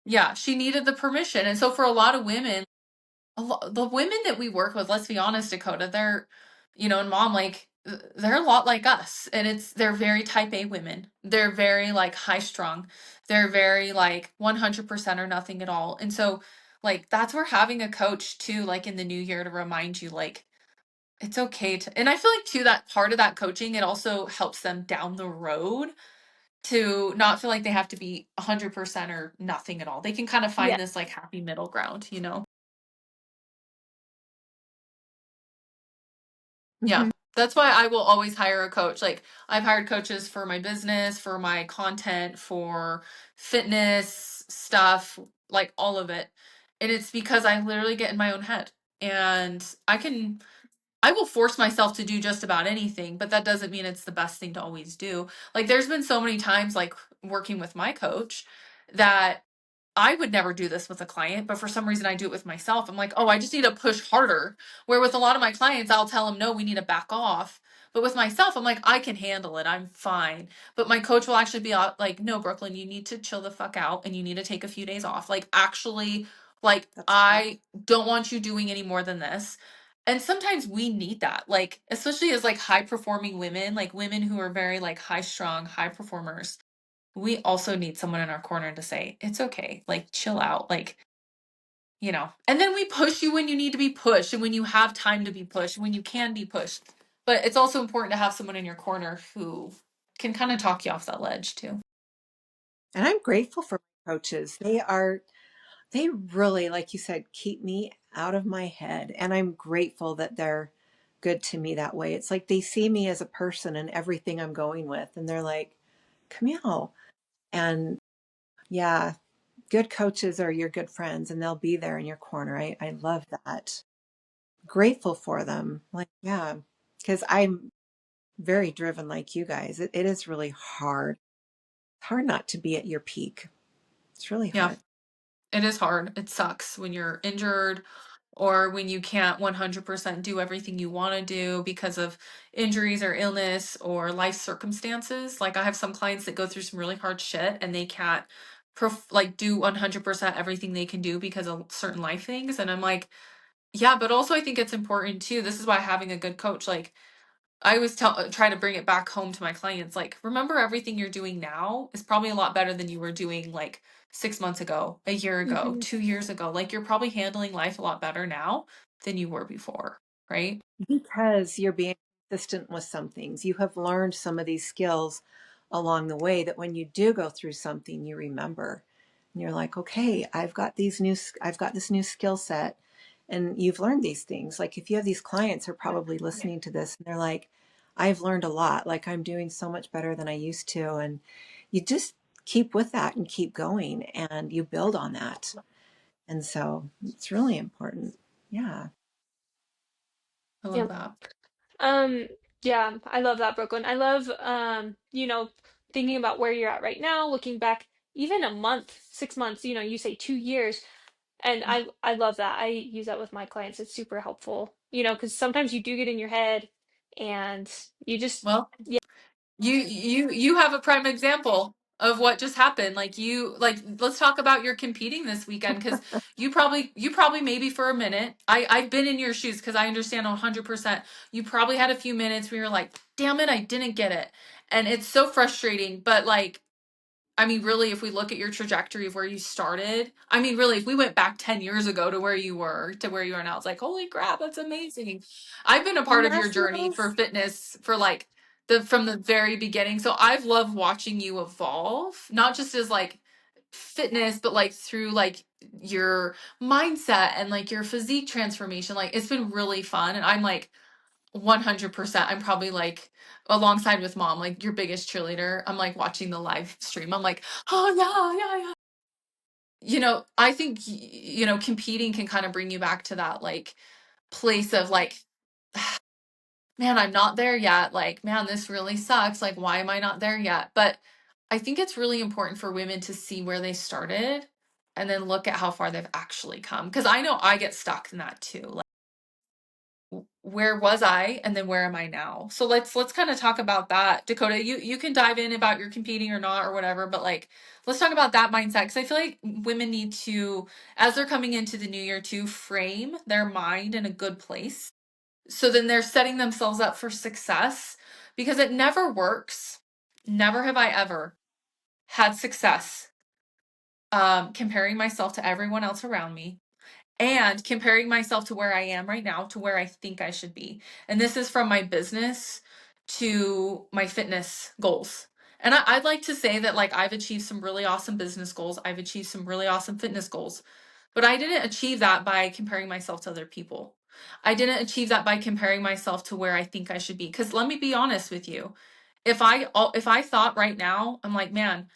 yeah, she needed the permission. And so for a lot of women, the women that we work with, let's be honest, Dakota, they're, and mom, like, they're a lot like us. And they're very type A women. They're very like high strung. They're very like 100% or nothing at all. And so, like, that's where having a coach too, like in the new year to remind you, like, it's okay to, and I feel like too, that part of that coaching, it also helps them down the road to not feel like they have to be 100% or nothing at all. They can kind of Yeah. find this like happy middle ground. Yeah. hmm That's why I will always hire a coach. Like I've hired coaches for my business, for my content, for fitness stuff, like all of it. And it's because I literally get in my own head. And I will force myself to do just about anything, but that doesn't mean it's the best thing to always do. Like there's been so many times like working with my coach that I would never do this with a client, but for some reason I do it with myself. I'm like, oh, I just need to push harder. Where with a lot of my clients, I'll tell them, no, we need to back off. But with myself, I'm like, I can handle it. I'm fine. But my coach will actually be like, no, Brooklyn, you need to chill the fuck out and you need to take a few days off. Like, actually, like, that's good. I don't want you doing any more than this. And sometimes we need that, like, especially as like high performing women, like women who are very like high strung, high performers, we also need someone in our corner to say, it's okay, like chill out, like, and then we push you when you need to be pushed and when you have time to be pushed, when you can be pushed. But it's also important to have someone in your corner who can kind of talk you off that ledge too. And I'm grateful for my coaches. They really, like you said, keep me out of my head. And I'm grateful that they're good to me that way. It's like they see me as a person and everything I'm going with. And they're like, Camille. And yeah, good coaches are your good friends and they'll be there in your corner. I love that. Grateful for them. Like, yeah, because I'm very driven like you guys. It is really hard. It's hard not to be at your peak. It's really Yeah, hard. it is hard. It sucks when you're injured or when you can't 100% do everything you want to do because of injuries or illness or life circumstances. Like I have some clients that go through some really hard shit and they can't like do 100% everything they can do because of certain life things. And I'm like, yeah, but also I think it's important too. This is why having a good coach, like I always try to bring it back home to my clients. Like, remember everything you're doing now is probably a lot better than you were doing like 6 months ago, a year ago, Hmm. 2 years ago. Like, you're probably handling life a lot better now than you were before, right? Because you're being consistent with some things. You have learned some of these skills along the way that when you do go through something, you remember. And you're like, okay, I've got this new skill set. And you've learned these things. Like if you have these clients who are probably listening to this and they're like, I've learned a lot. Like I'm doing so much better than I used to. And you just keep with that and keep going and you build on that. And so it's really important. Yeah. I love Yeah. that. Um, yeah, I love that, Brooklyn. I love, thinking about where you're at right now, looking back even a month, 6 months, you say 2 years. And I love that. I use that with my clients. It's super helpful, because sometimes you do get in your head and you just, Well, yeah. you have a prime example of what just happened. Like let's talk about your competing this weekend because you probably maybe for a minute. I've been in your shoes because I understand 100%. You probably had a few minutes where you're like, damn it, I didn't get it. And it's so frustrating. But like, I mean, really, if we look at your trajectory of where you started, I mean, really, if we went back 10 years ago to where you were to where you are now, it's like, holy crap, that's amazing. I've been a part And of your that's journey for most fitness for like from the very beginning. So I've loved watching you evolve, not just as like fitness, but like through like your mindset and like your physique transformation. Like it's been really fun. And I'm like 100%. I'm probably like alongside with mom, like your biggest cheerleader. I'm like watching the live stream. I'm like, oh yeah, yeah, yeah. I think competing can kind of bring you back to that like place of like, man, I'm not there yet. Like, man, this really sucks. Like, why am I not there yet? But I think it's really important for women to see where they started and then look at how far they've actually come. Because I know I get stuck in that too. Like, where was I and then where am I now? So let's kind of talk about that. Dakota, you can dive in about your competing or not or whatever, but like let's talk about that mindset because I feel like women need to, as they're coming into the new year, to frame their mind in a good place. So then they're setting themselves up for success because it never works. Never have I ever had success comparing myself to everyone else around me and comparing myself to where I am right now to where I think I should be. And this is from my business to my fitness goals. And I'd like to say that like I've achieved some really awesome business goals. I've achieved some really awesome fitness goals. But I didn't achieve that by comparing myself to other people. I didn't achieve that by comparing myself to where I think I should be. Because let me be honest with you. If I thought right now, I'm like, man,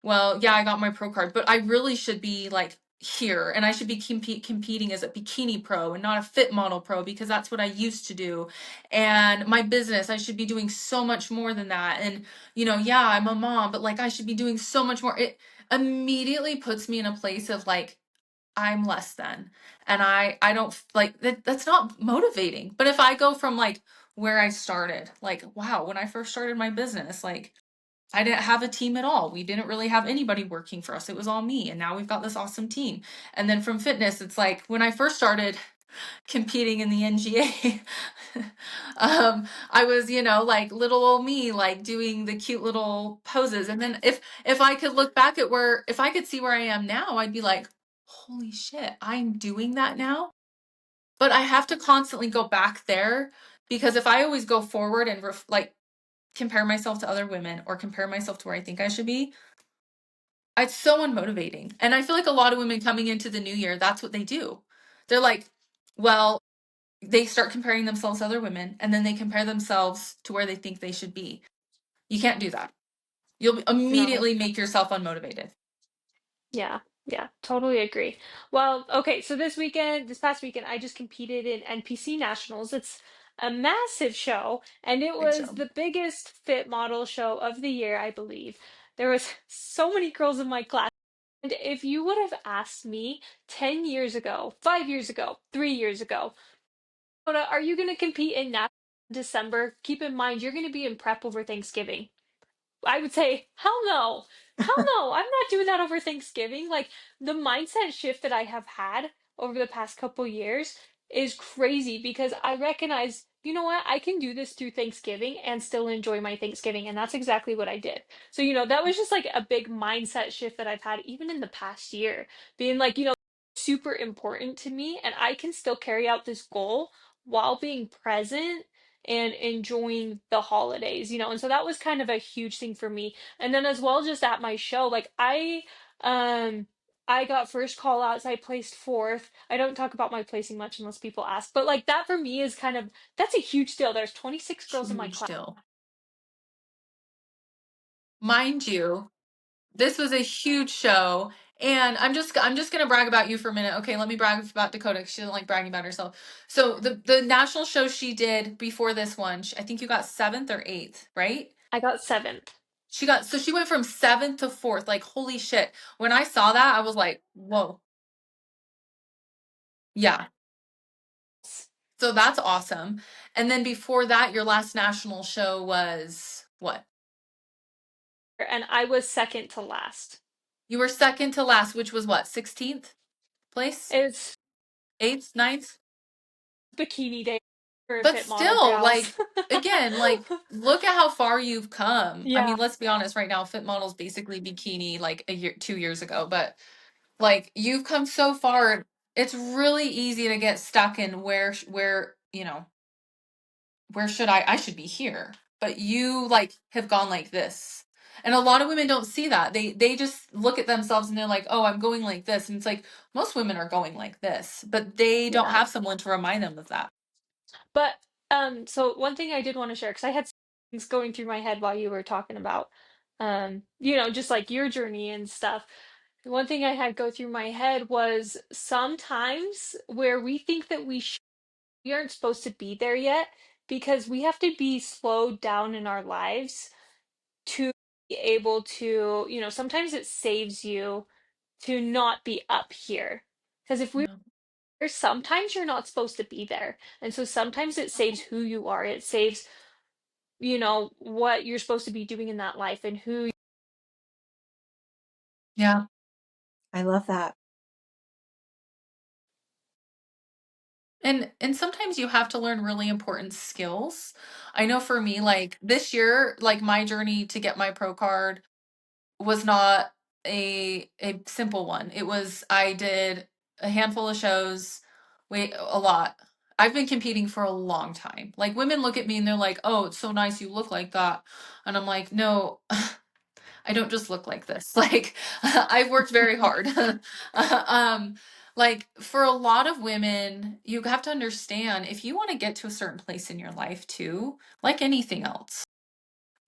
well, yeah, I got my pro card, but I really should be like here and I should be competing as a bikini pro and not a fit model pro because that's what I used to do. And my business, I should be doing so much more than that. And, yeah, I'm a mom, but like I should be doing so much more. It immediately puts me in a place of like, I'm less than. And I don't like that's not motivating. But if I go from like where I started, like, wow, when I first started my business, like I didn't have a team at all. We didn't really have anybody working for us. It was all me. And now we've got this awesome team. And then from fitness, it's like when I first started competing in the NGA, I was, like little old me, like doing the cute little poses. And then if I could look back at if I could see where I am now, I'd be like, holy shit, I'm doing that now. But I have to constantly go back there because if I always go forward and like compare myself to other women or compare myself to where I think I should be, it's so unmotivating. And I feel like a lot of women coming into the new year, that's what they do. They're like, well, they start comparing themselves to other women and then they compare themselves to where they think they should be. You can't do that. You'll No. immediately make yourself unmotivated. Yeah, yeah, totally agree. Well, okay, so this past weekend, I just competed in NPC Nationals. It's a massive show, and it Big was show. the biggest fit model show of the year, I believe. There was so many girls in my class. And if you would have asked me 10 years ago, 5 years ago, 3 years ago, "Rhoda, are you going to compete in Nationals in December? Keep in mind, you're going to be in prep over Thanksgiving." I would say, hell no. Hell no. I'm not doing that over Thanksgiving. Like the mindset shift that I have had over the past couple years is crazy because I recognize, you know what? I can do this through Thanksgiving and still enjoy my Thanksgiving. And that's exactly what I did. So, that was just like a big mindset shift that I've had even in the past year, being like, super important to me. And I can still carry out this goal while being present and enjoying the holidays, and so that was kind of a huge thing for me. And then as well, just at my show, like um I got first call outs, I placed fourth. I don't talk about my placing much unless people ask, but like that for me is that's a huge deal. There's 26 girls in my Huge class. deal. Mind you, this was a huge show. And I'm just gonna brag about you for a minute. Okay, let me brag about Dakota because she doesn't like bragging about herself. So the national show she did before this one, I think you got seventh or eighth, right? I got seventh. She went from seventh to fourth. Like, holy shit. When I saw that, I was like, whoa. Yeah. So that's awesome. And then before that, your last national show was what? And I was second to last. You were second to last, which was what, 16th place? It's 8th, ninth. bikini day for But fit model still, gals. like, again, like, look at how far you've come. I Yeah. mean, let's be honest, right now, fit models basically bikini like a year, 2 years ago, but like you've come so far. It's really easy to get stuck in where, where should I should be here. but you like have gone like this. And a lot of women don't see that. They just look at themselves and they're like, "Oh, I'm going like this." And it's like most women are going like this, but they don't Yeah. have someone to remind them of that. But so one thing I did want to share, because I had things going through my head while you were talking about just like your journey and stuff. One thing I had go through my head was sometimes where we think that we aren't supposed to be there yet because we have to be slowed down in our lives to be able to, sometimes it saves you to not be up here. Because if we Yeah. sometimes you're not supposed to be there. And so sometimes it saves who you are. It saves, what you're supposed to be doing in that life and who. Yeah. I love that. And sometimes you have to learn really important skills. I know for me, like this year, like my journey to get my pro card was not a simple one. It was I did a handful of shows, wait, a lot. I've been competing for a long time. Like women look at me and they're like, "Oh, it's so nice you look like that." And I'm like, "No, I don't just look like this. Like I've worked very hard." um like for a lot of women, you have to understand if you want to get to a certain place in your life too, like anything else,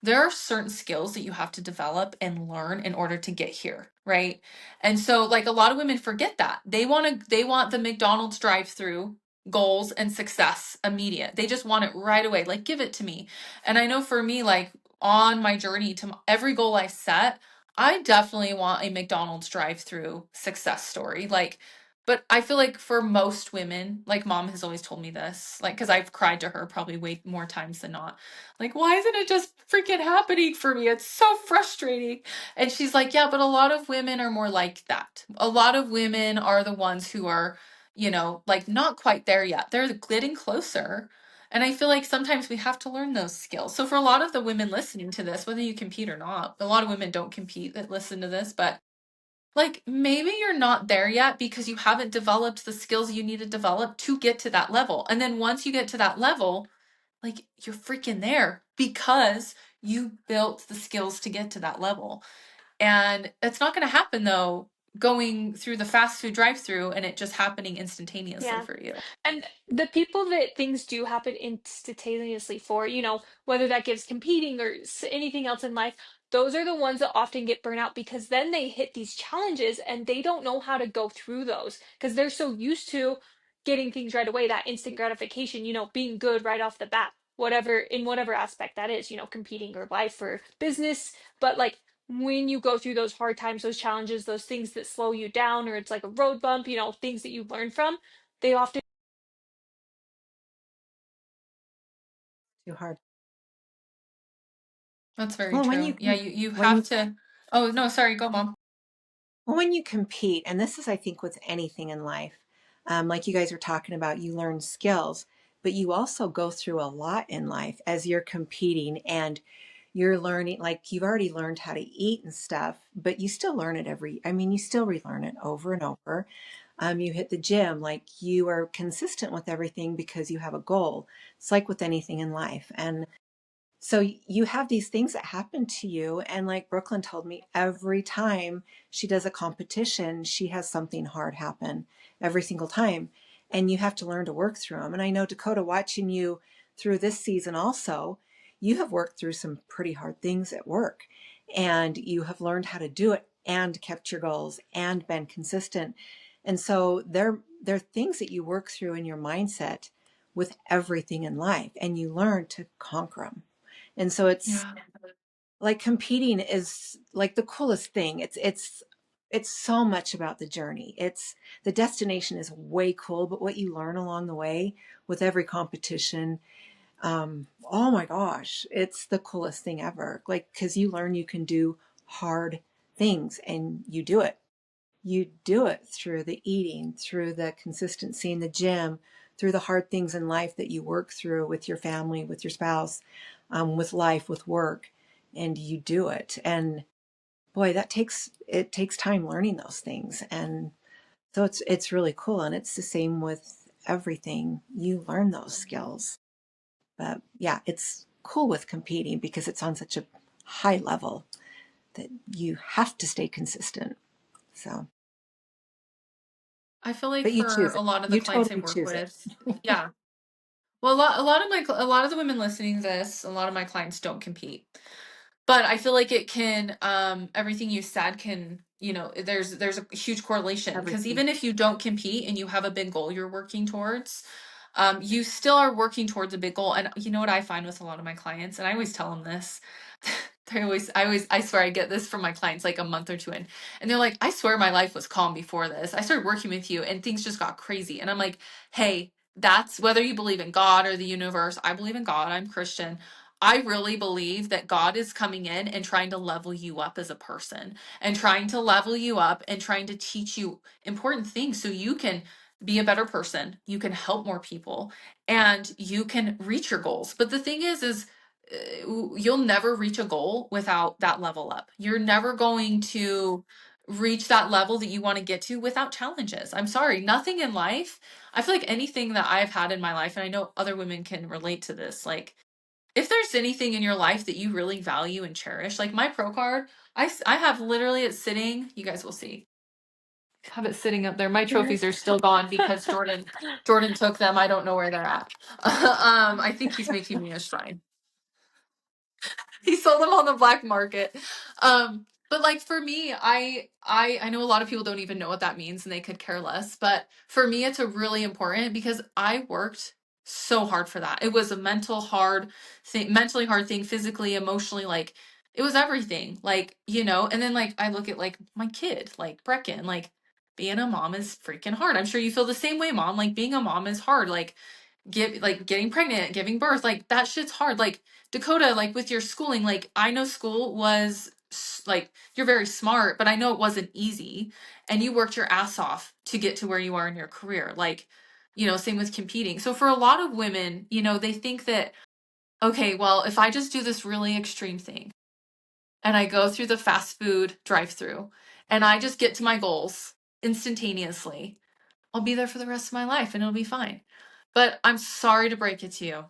there are certain skills that you have to develop and learn in order to get here, right? And so like a lot of women forget that. They want the McDonald's drive-through goals and success immediate. They just want it right away. Like give it to me. And I know for me like on my journey to every goal I set, I definitely want a McDonald's drive-through success story. Like but I feel like for most women, like mom has always told me this, like cuz I've cried to her probably way more times than not, like, why isn't it just freaking happening for me? It's so frustrating. And she's like, yeah, but a lot of women are more like that. A lot of women are the ones who are, like not quite there yet. They're getting closer. And I feel like sometimes we have to learn those skills. So for a lot of the women listening to this, whether you compete or not, a lot of women don't compete that listen to this, but like maybe you're not there yet because you haven't developed the skills you need to develop to get to that level. And then once you get to that level, like you're freaking there because you built the skills to get to that level. And it's not going to happen though going through the fast food drive-through and it just happening instantaneously Yeah. for you. And the people that things do happen instantaneously for, whether that gives competing or anything else in life, those are the ones that often get burnout because then they hit these challenges and they don't know how to go through those because they're so used to getting things right away, that instant gratification, being good right off the bat, whatever, in whatever aspect that is, competing or life or business. But like when you go through those hard times, those challenges, those things that slow you down, or it's like a road bump, things that you learn from, they often. Too hard. That's very Well, true. Yeah, you when have you to. Oh, no, sorry, go mom. well, when you compete, and this is, I think, with anything in life, like you guys were talking about, you learn skills, but you also go through a lot in life as you're competing and you're learning. Like you've already learned how to eat and stuff, but you still learn it you still relearn it over and over. You hit the gym, like you are consistent with everything because you have a goal. It's like with anything in life. And so you have these things that happen to you. And like Brooklyn told me, every time she does a competition, she has something hard happen every single time. And you have to learn to work through them. And I know, Dakota, watching you through this season also, you have worked through some pretty hard things at work. And you have learned how to do it and kept your goals and been consistent. And so there are things that you work through in your mindset with everything in life, and you learn to conquer them. And so it's Yeah. like competing is like the coolest thing. It's so much about the journey. It's the destination is way cool, but what you learn along the way with every competition, oh my gosh, it's the coolest thing ever. Like because you learn you can do hard things and you do it. You do it through the eating, through the consistency in the gym, through the hard things in life that you work through with your family, with your spouse, with life, with work, and you do it. And boy, it takes time learning those things. And so it's really cool. And it's the same with everything. You learn those skills. But yeah, cool with competing because it's on such a high level that you have to stay consistent. So, I feel like but you for choose a it. lot of the You clients I totally work choose it. with, yeah. Well, a lot of the women listening to this, a lot of my clients don't compete. But I feel like it can, everything you said can, there's a huge correlation because Everything. even if you don't compete and you have a big goal you're working towards, you still are working towards a big goal. And you know what I find with a lot of my clients, and I always tell them this, I swear I get this from my clients like a month or two in, and they're like, I swear my life was calm before this. I started working with you and things just got crazy. And I'm like, hey, that's whether you believe in God or the universe. I believe in God. I'm Christian. I really believe that God is coming in and trying to level you up as a person and trying to level you up and trying to teach you important things so you can be a better person, you can help more people, and you can reach your goals. But the thing is you'll never reach a goal without that level up. You're never going to reach that level that you want to get to without challenges. I'm sorry, nothing in life. I feel like anything that I've had in my life, and I know other women can relate to this, like if there's anything in your life that you really value and cherish, like my pro card, I have literally it sitting, you guys will see. Have it sitting up there. My trophies are still gone because Jordan took them. I don't know where they're at. I think he's making me a shrine. He sold them on the black market. But like for me, I know a lot of people don't even know what that means and they could care less. But for me, it's a really important because I worked so hard for that. It was a mentally hard thing, physically, emotionally, like it was everything. Like, and then like I look at like my kid, like Brecken, like being a mom is freaking hard. I'm sure you feel the same way, mom. Like being a mom is hard. Like getting pregnant, giving birth, like that shit's hard. Like Dakota, like with your schooling, like I know school was like you're very smart, but I know it wasn't easy and you worked your ass off to get to where you are in your career. Like, same with competing. So for a lot of women, they think that okay, well, if I just do this really extreme thing and I go through the fast food drive-through and I just get to my goals instantaneously, I'll be there for the rest of my life and it'll be fine. But I'm sorry to break it to you.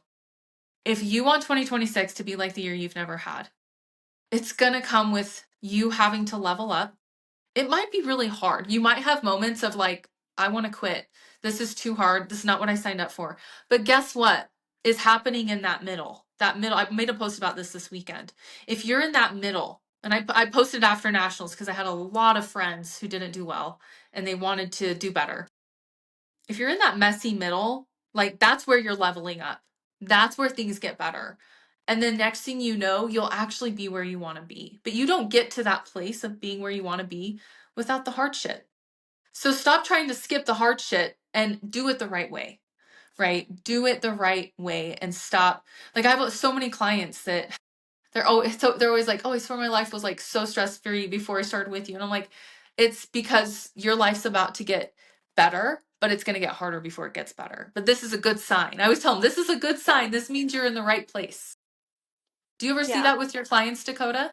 If you want 2026 to be like the year you've never had, it's going to come with you having to level up. It might be really hard. You might have moments of like, I want to quit. This is too hard. This is not what I signed up for. But guess what is happening in that middle? That middle, I made a post about this weekend. If you're in that middle, and I posted after nationals because I had a lot of friends who didn't do well and they wanted to do better. If you're in that messy middle, like that's where you're leveling up. That's where things get better. And then next thing you know, you'll actually be where you want to be. But you don't get to that place of being where you want to be without the hard shit. So stop trying to skip the hard shit and do it the right way, right? Do it the right way and stop. Like I have so many clients that they're always like, oh, I swear my life was like so stress free before I started with you. And I'm like, it's because your life's about to get better, but it's going to get harder before it gets better. But this is a good sign. I always tell them this is a good sign. This means you're in the right place. Do you ever see Yeah. that with your clients, Dakota?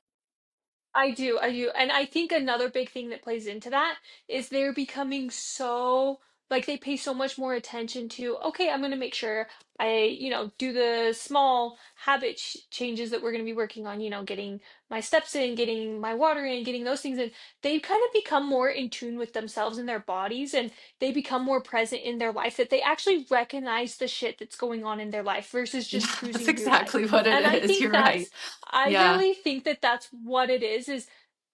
I do, I do. And I think another big thing that plays into that is they're becoming so, like, they pay so much more attention to, okay, I'm going to make sure I, do the small habit changes that we're going to be working on, getting my steps in, getting my water in, getting those things in. They kind of become more in tune with themselves and their bodies, and they become more present in their life, that they actually recognize the shit that's going on in their life versus Yeah, just that's cruising through life. exactly what it And I is. think You're right. I Yeah. really think that that's what it is Yeah.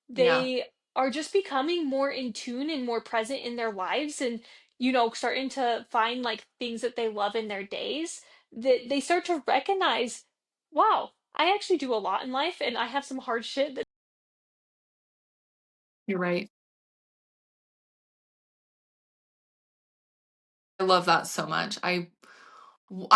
they are just becoming more in tune and more present in their lives, and starting to find like things that they love in their days, that they start to recognize, wow, I actually do a lot in life and I have some hard shit that You're right. I love that so much. I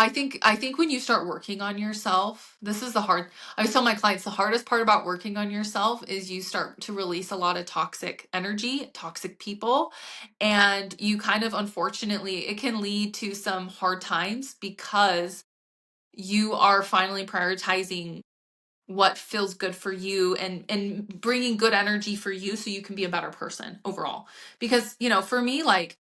think when you start working on yourself, this is the hard. I always tell my clients the hardest part about working on yourself is you start to release a lot of toxic energy, toxic people, and you kind of unfortunately it can lead to some hard times because you are finally prioritizing what feels good for you and bringing good energy for you so you can be a better person overall. Because, for me like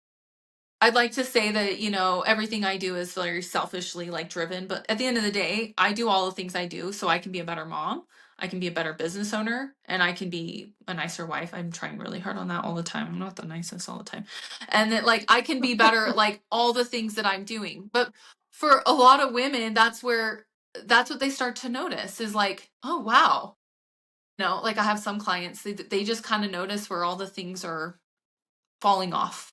I'd like to say that, everything I do is very selfishly like driven, but at the end of the day, I do all the things I do so I can be a better mom, I can be a better business owner, and I can be a nicer wife. I'm trying really hard on that all the time. I'm not the nicest all the time. And that like I can be better at like all the things that I'm doing. But for a lot of women, that's what they start to notice is like, oh wow. Like I have some clients, they just kind of notice where all the things are falling off.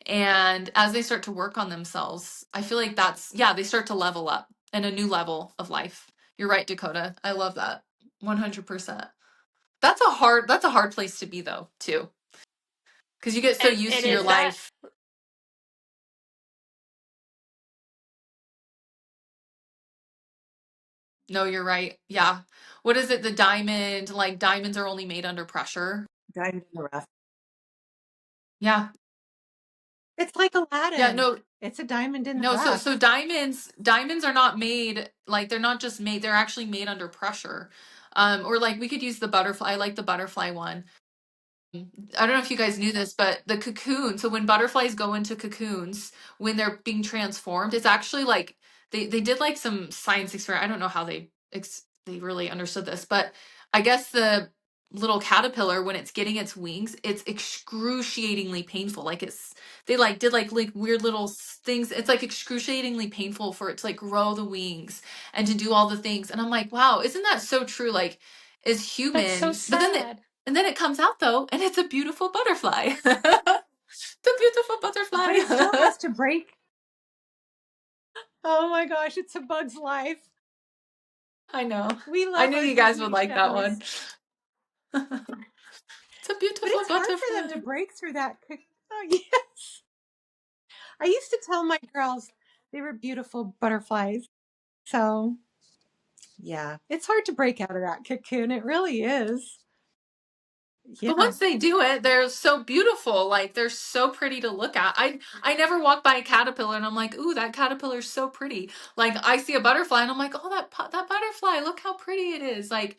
And as they start to work on themselves, I feel like yeah, they start to level up and a new level of life. You're right, Dakota. I love that. 100%. That's a hard place to be though, too. Because you get so used And to your is that life. No, you're right. Yeah. What is it? The diamond, like diamonds are only made under pressure. Diamond in the rough. Yeah. It's like Yeah, Aladdin. no, It's a diamond in the no, so rough. diamonds are not made like they're not just made, they're actually made under pressure. Or like we could use the butterfly. I like the butterfly one. I don't know if you guys knew this, but the cocoon, so when butterflies go into cocoons, when they're being transformed, it's actually like they did like some science experiment. I don't know how they really understood this, but I guess the little caterpillar when it's getting its wings, it's excruciatingly painful. Like they like did like weird little things. It's like excruciatingly painful for it to like grow the wings and to do all the things. And I'm like, wow, isn't that so true? Like as that's so humans, sad. and then it comes out though, and it's a beautiful butterfly. It's a beautiful But it still butterfly. has to break. Oh my gosh, it's a bug's life. I know. We I love knew our you guys would Disney like that shows. one. It's a But beautiful it's hard for them to butterfly. break through that. Oh, yes. I used to tell my girls they were beautiful butterflies. So, yeah, it's hard to break out of that cocoon. It really is. But Yeah. once they do it, they're so beautiful. Like they're so pretty to look at. I never walk by a caterpillar and I'm like, ooh, that caterpillar's so pretty. Like I see a butterfly and I'm like, oh, that butterfly, look how pretty it is. Like,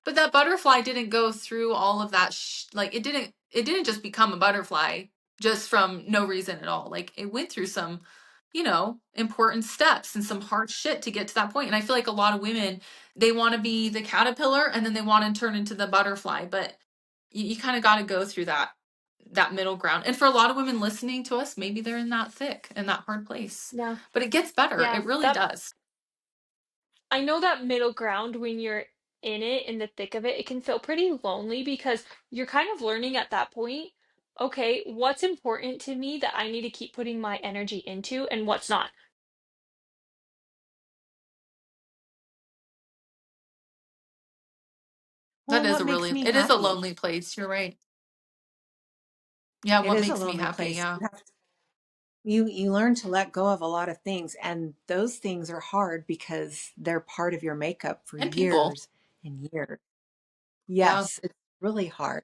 but that butterfly didn't go through all of that. Like it didn't just become a butterfly just from no reason at all. Like it went through some, important steps and some hard shit to get to that point. And I feel like a lot of women, they want to be the caterpillar and then they want to turn into the butterfly, but you kind of got to go through that middle ground. And for a lot of women listening to us, maybe they're in that thick and that hard place. Yeah. But it gets better. Yeah. It really That does. I know that middle ground when you're in it, in the thick of it, it can feel pretty lonely because you're kind of learning at that point, okay, what's important to me that I need to keep putting my energy into and what's not. Well, what makes me It is a happy? lonely place. You're right. Yeah. It What is a makes me lonely happy. place. Yeah. You learn to let go of a lot of things, and those things are hard because they're part of your makeup for And people. years and years. Yeah. Yes, it's really hard.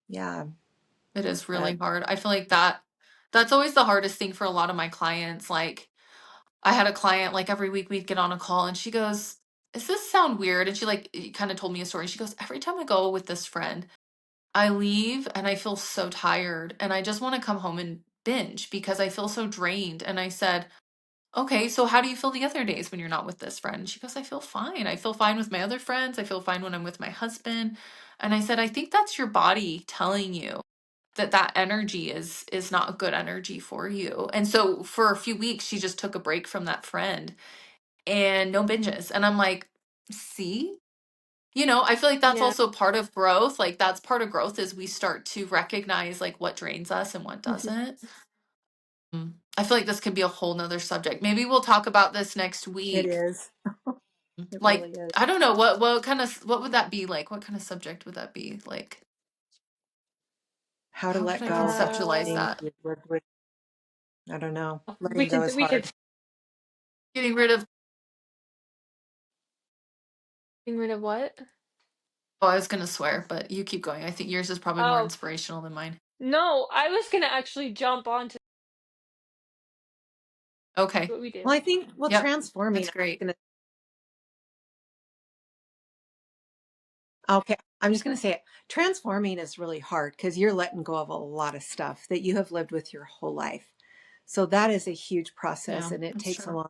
Yeah, It is but really hard. I feel like that's always the hardest thing for a lot of my clients. Like I had a client like every week we'd get on a call and she goes, does this sound weird? And she like kind of told me a story. She goes, every time I go with this friend, I leave and I feel so tired and I just want to come home and binge because I feel so drained. And I said, okay, so how do you feel the other days when you're not with this friend? She goes, I feel fine. I feel fine with my other friends. I feel fine when I'm with my husband. And I said, I think that's your body telling you that energy is not a good energy for you. And so for a few weeks, she just took a break from that friend and no binges. And I'm like, see? I feel like that's Yeah. also part of growth. Like that's part of growth is we start to recognize like what drains us and what doesn't. I feel like this could be a whole nother subject. Maybe we'll talk about this next it week. is. It Like, really is. I don't know, what would that be like? What kind of subject would that be? Like, How to how could let I go of conceptualize things Uh, that? you've lived with. I don't know. we Letting go could is we could hard. Getting rid of, getting rid of what? oh, I was gonna swear, but you keep going. I think yours is probably more Oh, inspirational than mine. no, I was gonna actually jump on to Okay. what we do. Well, I think, well, Yep. transforming, That's great. okay. I'm just going to say it. Transforming is really hard because you're letting go of a lot of stuff that you have lived with your whole life. So that is a huge process, Yeah, and it that's takes a true. long,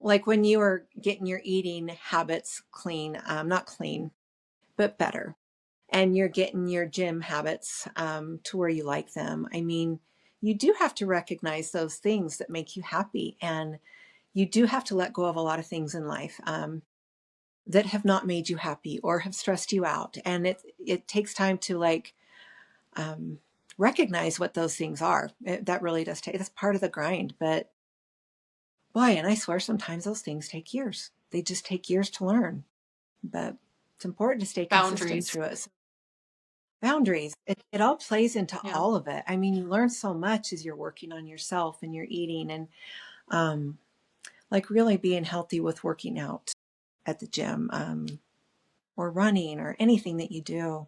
like when you are getting your eating habits clean, not clean, but better, and you're getting your gym habits to where you like them. I mean, you do have to recognize those things that make you happy, and you do have to let go of a lot of things in life that have not made you happy or have stressed you out. And it takes time to um, recognize what those things are. That really does take. That's part of the grind. But boy, and I swear sometimes those things take years. They just take years to learn. But it's important to stay consistent Boundaries. through it. So boundaries. It all plays into Yeah. all of it. I mean, you learn so much as you're working on yourself and you're eating and um, like really being healthy with working out at the gym or running or anything that you do.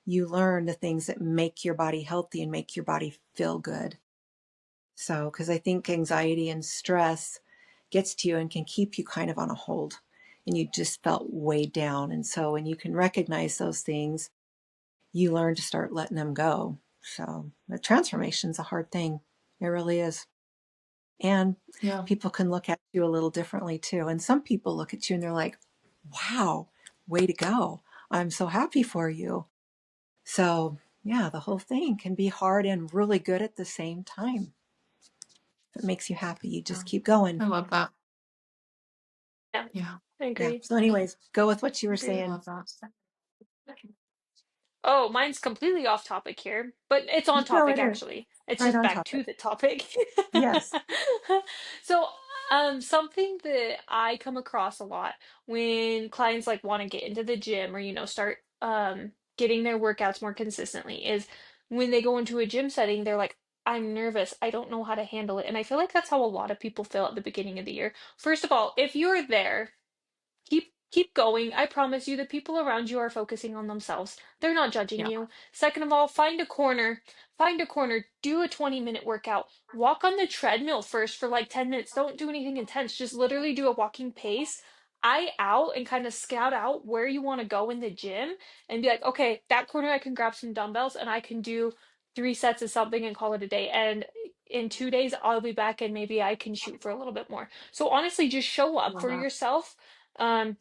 You learn the things that make your body healthy and make your body feel good. So, because I think anxiety and stress gets to you and can keep you kind of on a hold and you just felt weighed down. And so when you can recognize those things, you learn to start letting them go. So the transformation is a hard thing. It really is. And Yeah. people can look at you a little differently too. And some people look at you and they're like, wow, way to go. I'm so happy for you. So yeah, the whole thing can be hard and really good at the same time. If it makes you happy, you Yeah. just keep going. I love that. Yeah, Yeah. I Yeah. agree. So anyways, go with what you were Agree. I saying. love that. Oh, mine's completely off topic here, but it's on No, topic it is actually. It's right just on back topic. to the topic. Yes. So, something that I come across a lot when clients like want to get into the gym or, start getting their workouts more consistently is when they go into a gym setting, they're like, I'm nervous. I don't know how to handle it. And I feel like that's how a lot of people feel at the beginning of the year. First of all, if you're there, keep going. I promise you the people around you are focusing on themselves. They're not judging Yeah. you. Second of all, find a corner, do a 20-minute workout. Walk on the treadmill first for like 10 minutes. Don't do anything intense. Just literally do a walking pace. Eye out and kind of scout out where you want to go in the gym and be like, okay, that corner I can grab some dumbbells and I can do 3 sets of something and call it a day. And in 2 days, I'll be back and maybe I can shoot for a little bit more. So honestly, just show I up love for that. yourself, and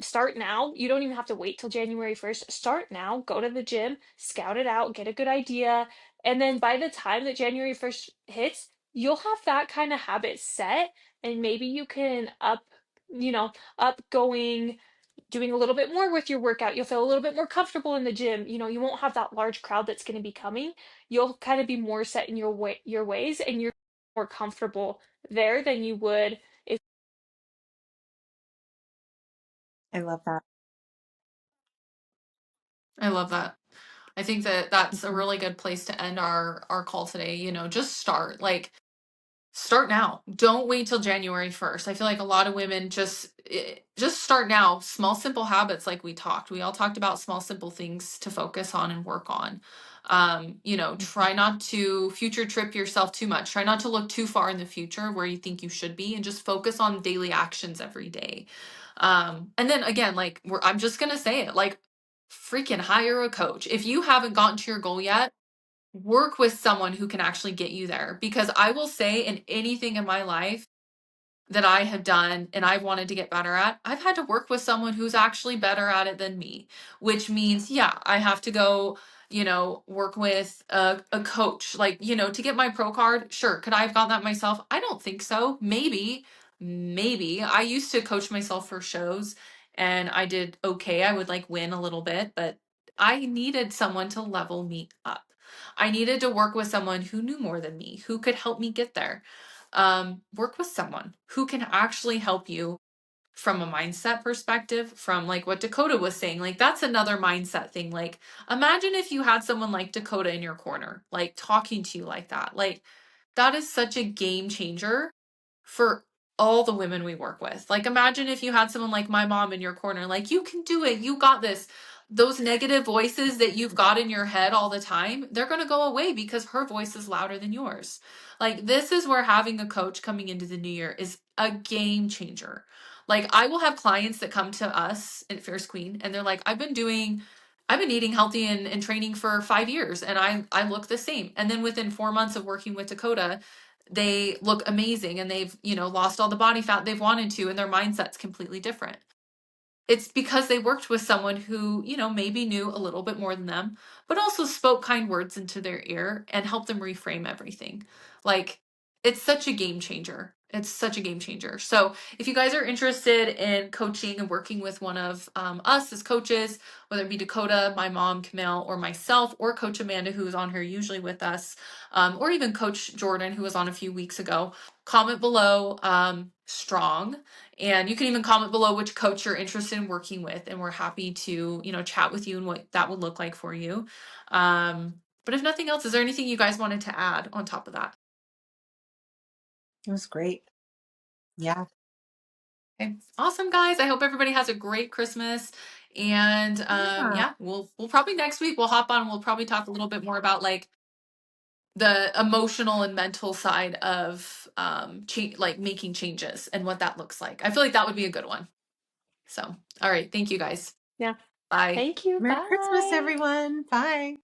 start now. You don't even have to wait till January 1st. Start now, go to the gym, scout it out, get a good idea. And then by the time that January 1st hits, you'll have that kind of habit set. And maybe you can up going, doing a little bit more with your workout. You'll feel a little bit more comfortable in the gym. You won't have that large crowd that's going to be coming. You'll kind of be more set in your ways, and you're more comfortable there than you would if. I love that. I love that. I think that that's a Mhm. really good place to end our call today. Just start. Like start now. Don't wait till January 1st. I feel like a lot of women just start now. Small simple habits like we talked. We all talked about small simple things to focus on and work on. Mhm. Try not to future trip yourself too much. Try not to look too far in the future where you think you should be and just focus on daily actions every day. And then again, like I'm just going to say it, like freaking hire a coach. If you haven't gotten to your goal yet, work with someone who can actually get you there. Because I will say, in anything in my life that I have done and I've wanted to get better at, I've had to work with someone who's actually better at it than me, which means, yeah, I have to go, work with a coach, like, to get my pro card. Sure. Could I have gotten that myself? I don't think so. Maybe. I used to coach myself for shows and I did okay. I would like win a little bit, but I needed someone to level me up. I needed to work with someone who knew more than me, who could help me get there. Work with someone who can actually help you from a mindset perspective, from like what Dakota was saying. Like, that's another mindset thing. Like, imagine if you had someone like Dakota in your corner, like talking to you like that. Like, that is such a game changer for all the women we work with. Like, imagine if you had someone like my mom in your corner, like, you can do it, you got this. Those negative voices that you've got in your head all the time, they're going to go away because her voice is louder than yours. Like, this is where having a coach coming into the new year is a game changer. Like I will have clients that come to us at Fierce Queen and they're like, I've been eating healthy and training for 5 years and I look the same. And then within 4 months of working with Dakota, they look amazing and they've, lost all the body fat they've wanted to and their mindset's completely different. It's because they worked with someone who, maybe knew a little bit more than them, but also spoke kind words into their ear and helped them reframe everything. Like, it's such a game changer. It's such a game changer. So, if you guys are interested in coaching and working with one of us as coaches, whether it be Dakota, my mom, Camille, or myself, or Coach Amanda, who is on here usually with us, or even Coach Jordan, who was on a few weeks ago, comment below strong. And you can even comment below which coach you're interested in working with, and we're happy to, chat with you and what that would look like for you. But if nothing else, is there anything you guys wanted to add on top of that? It was great. Yeah. Okay, awesome, guys. I hope everybody has a great Christmas. And yeah, we'll probably next week we'll hop on. We'll probably talk a little bit more about like the emotional and mental side of like making changes and what that looks like. I feel like that would be a good one. So, all right, thank you guys. Yeah. Bye. Thank you. Merry Christmas, Bye. everyone. Bye.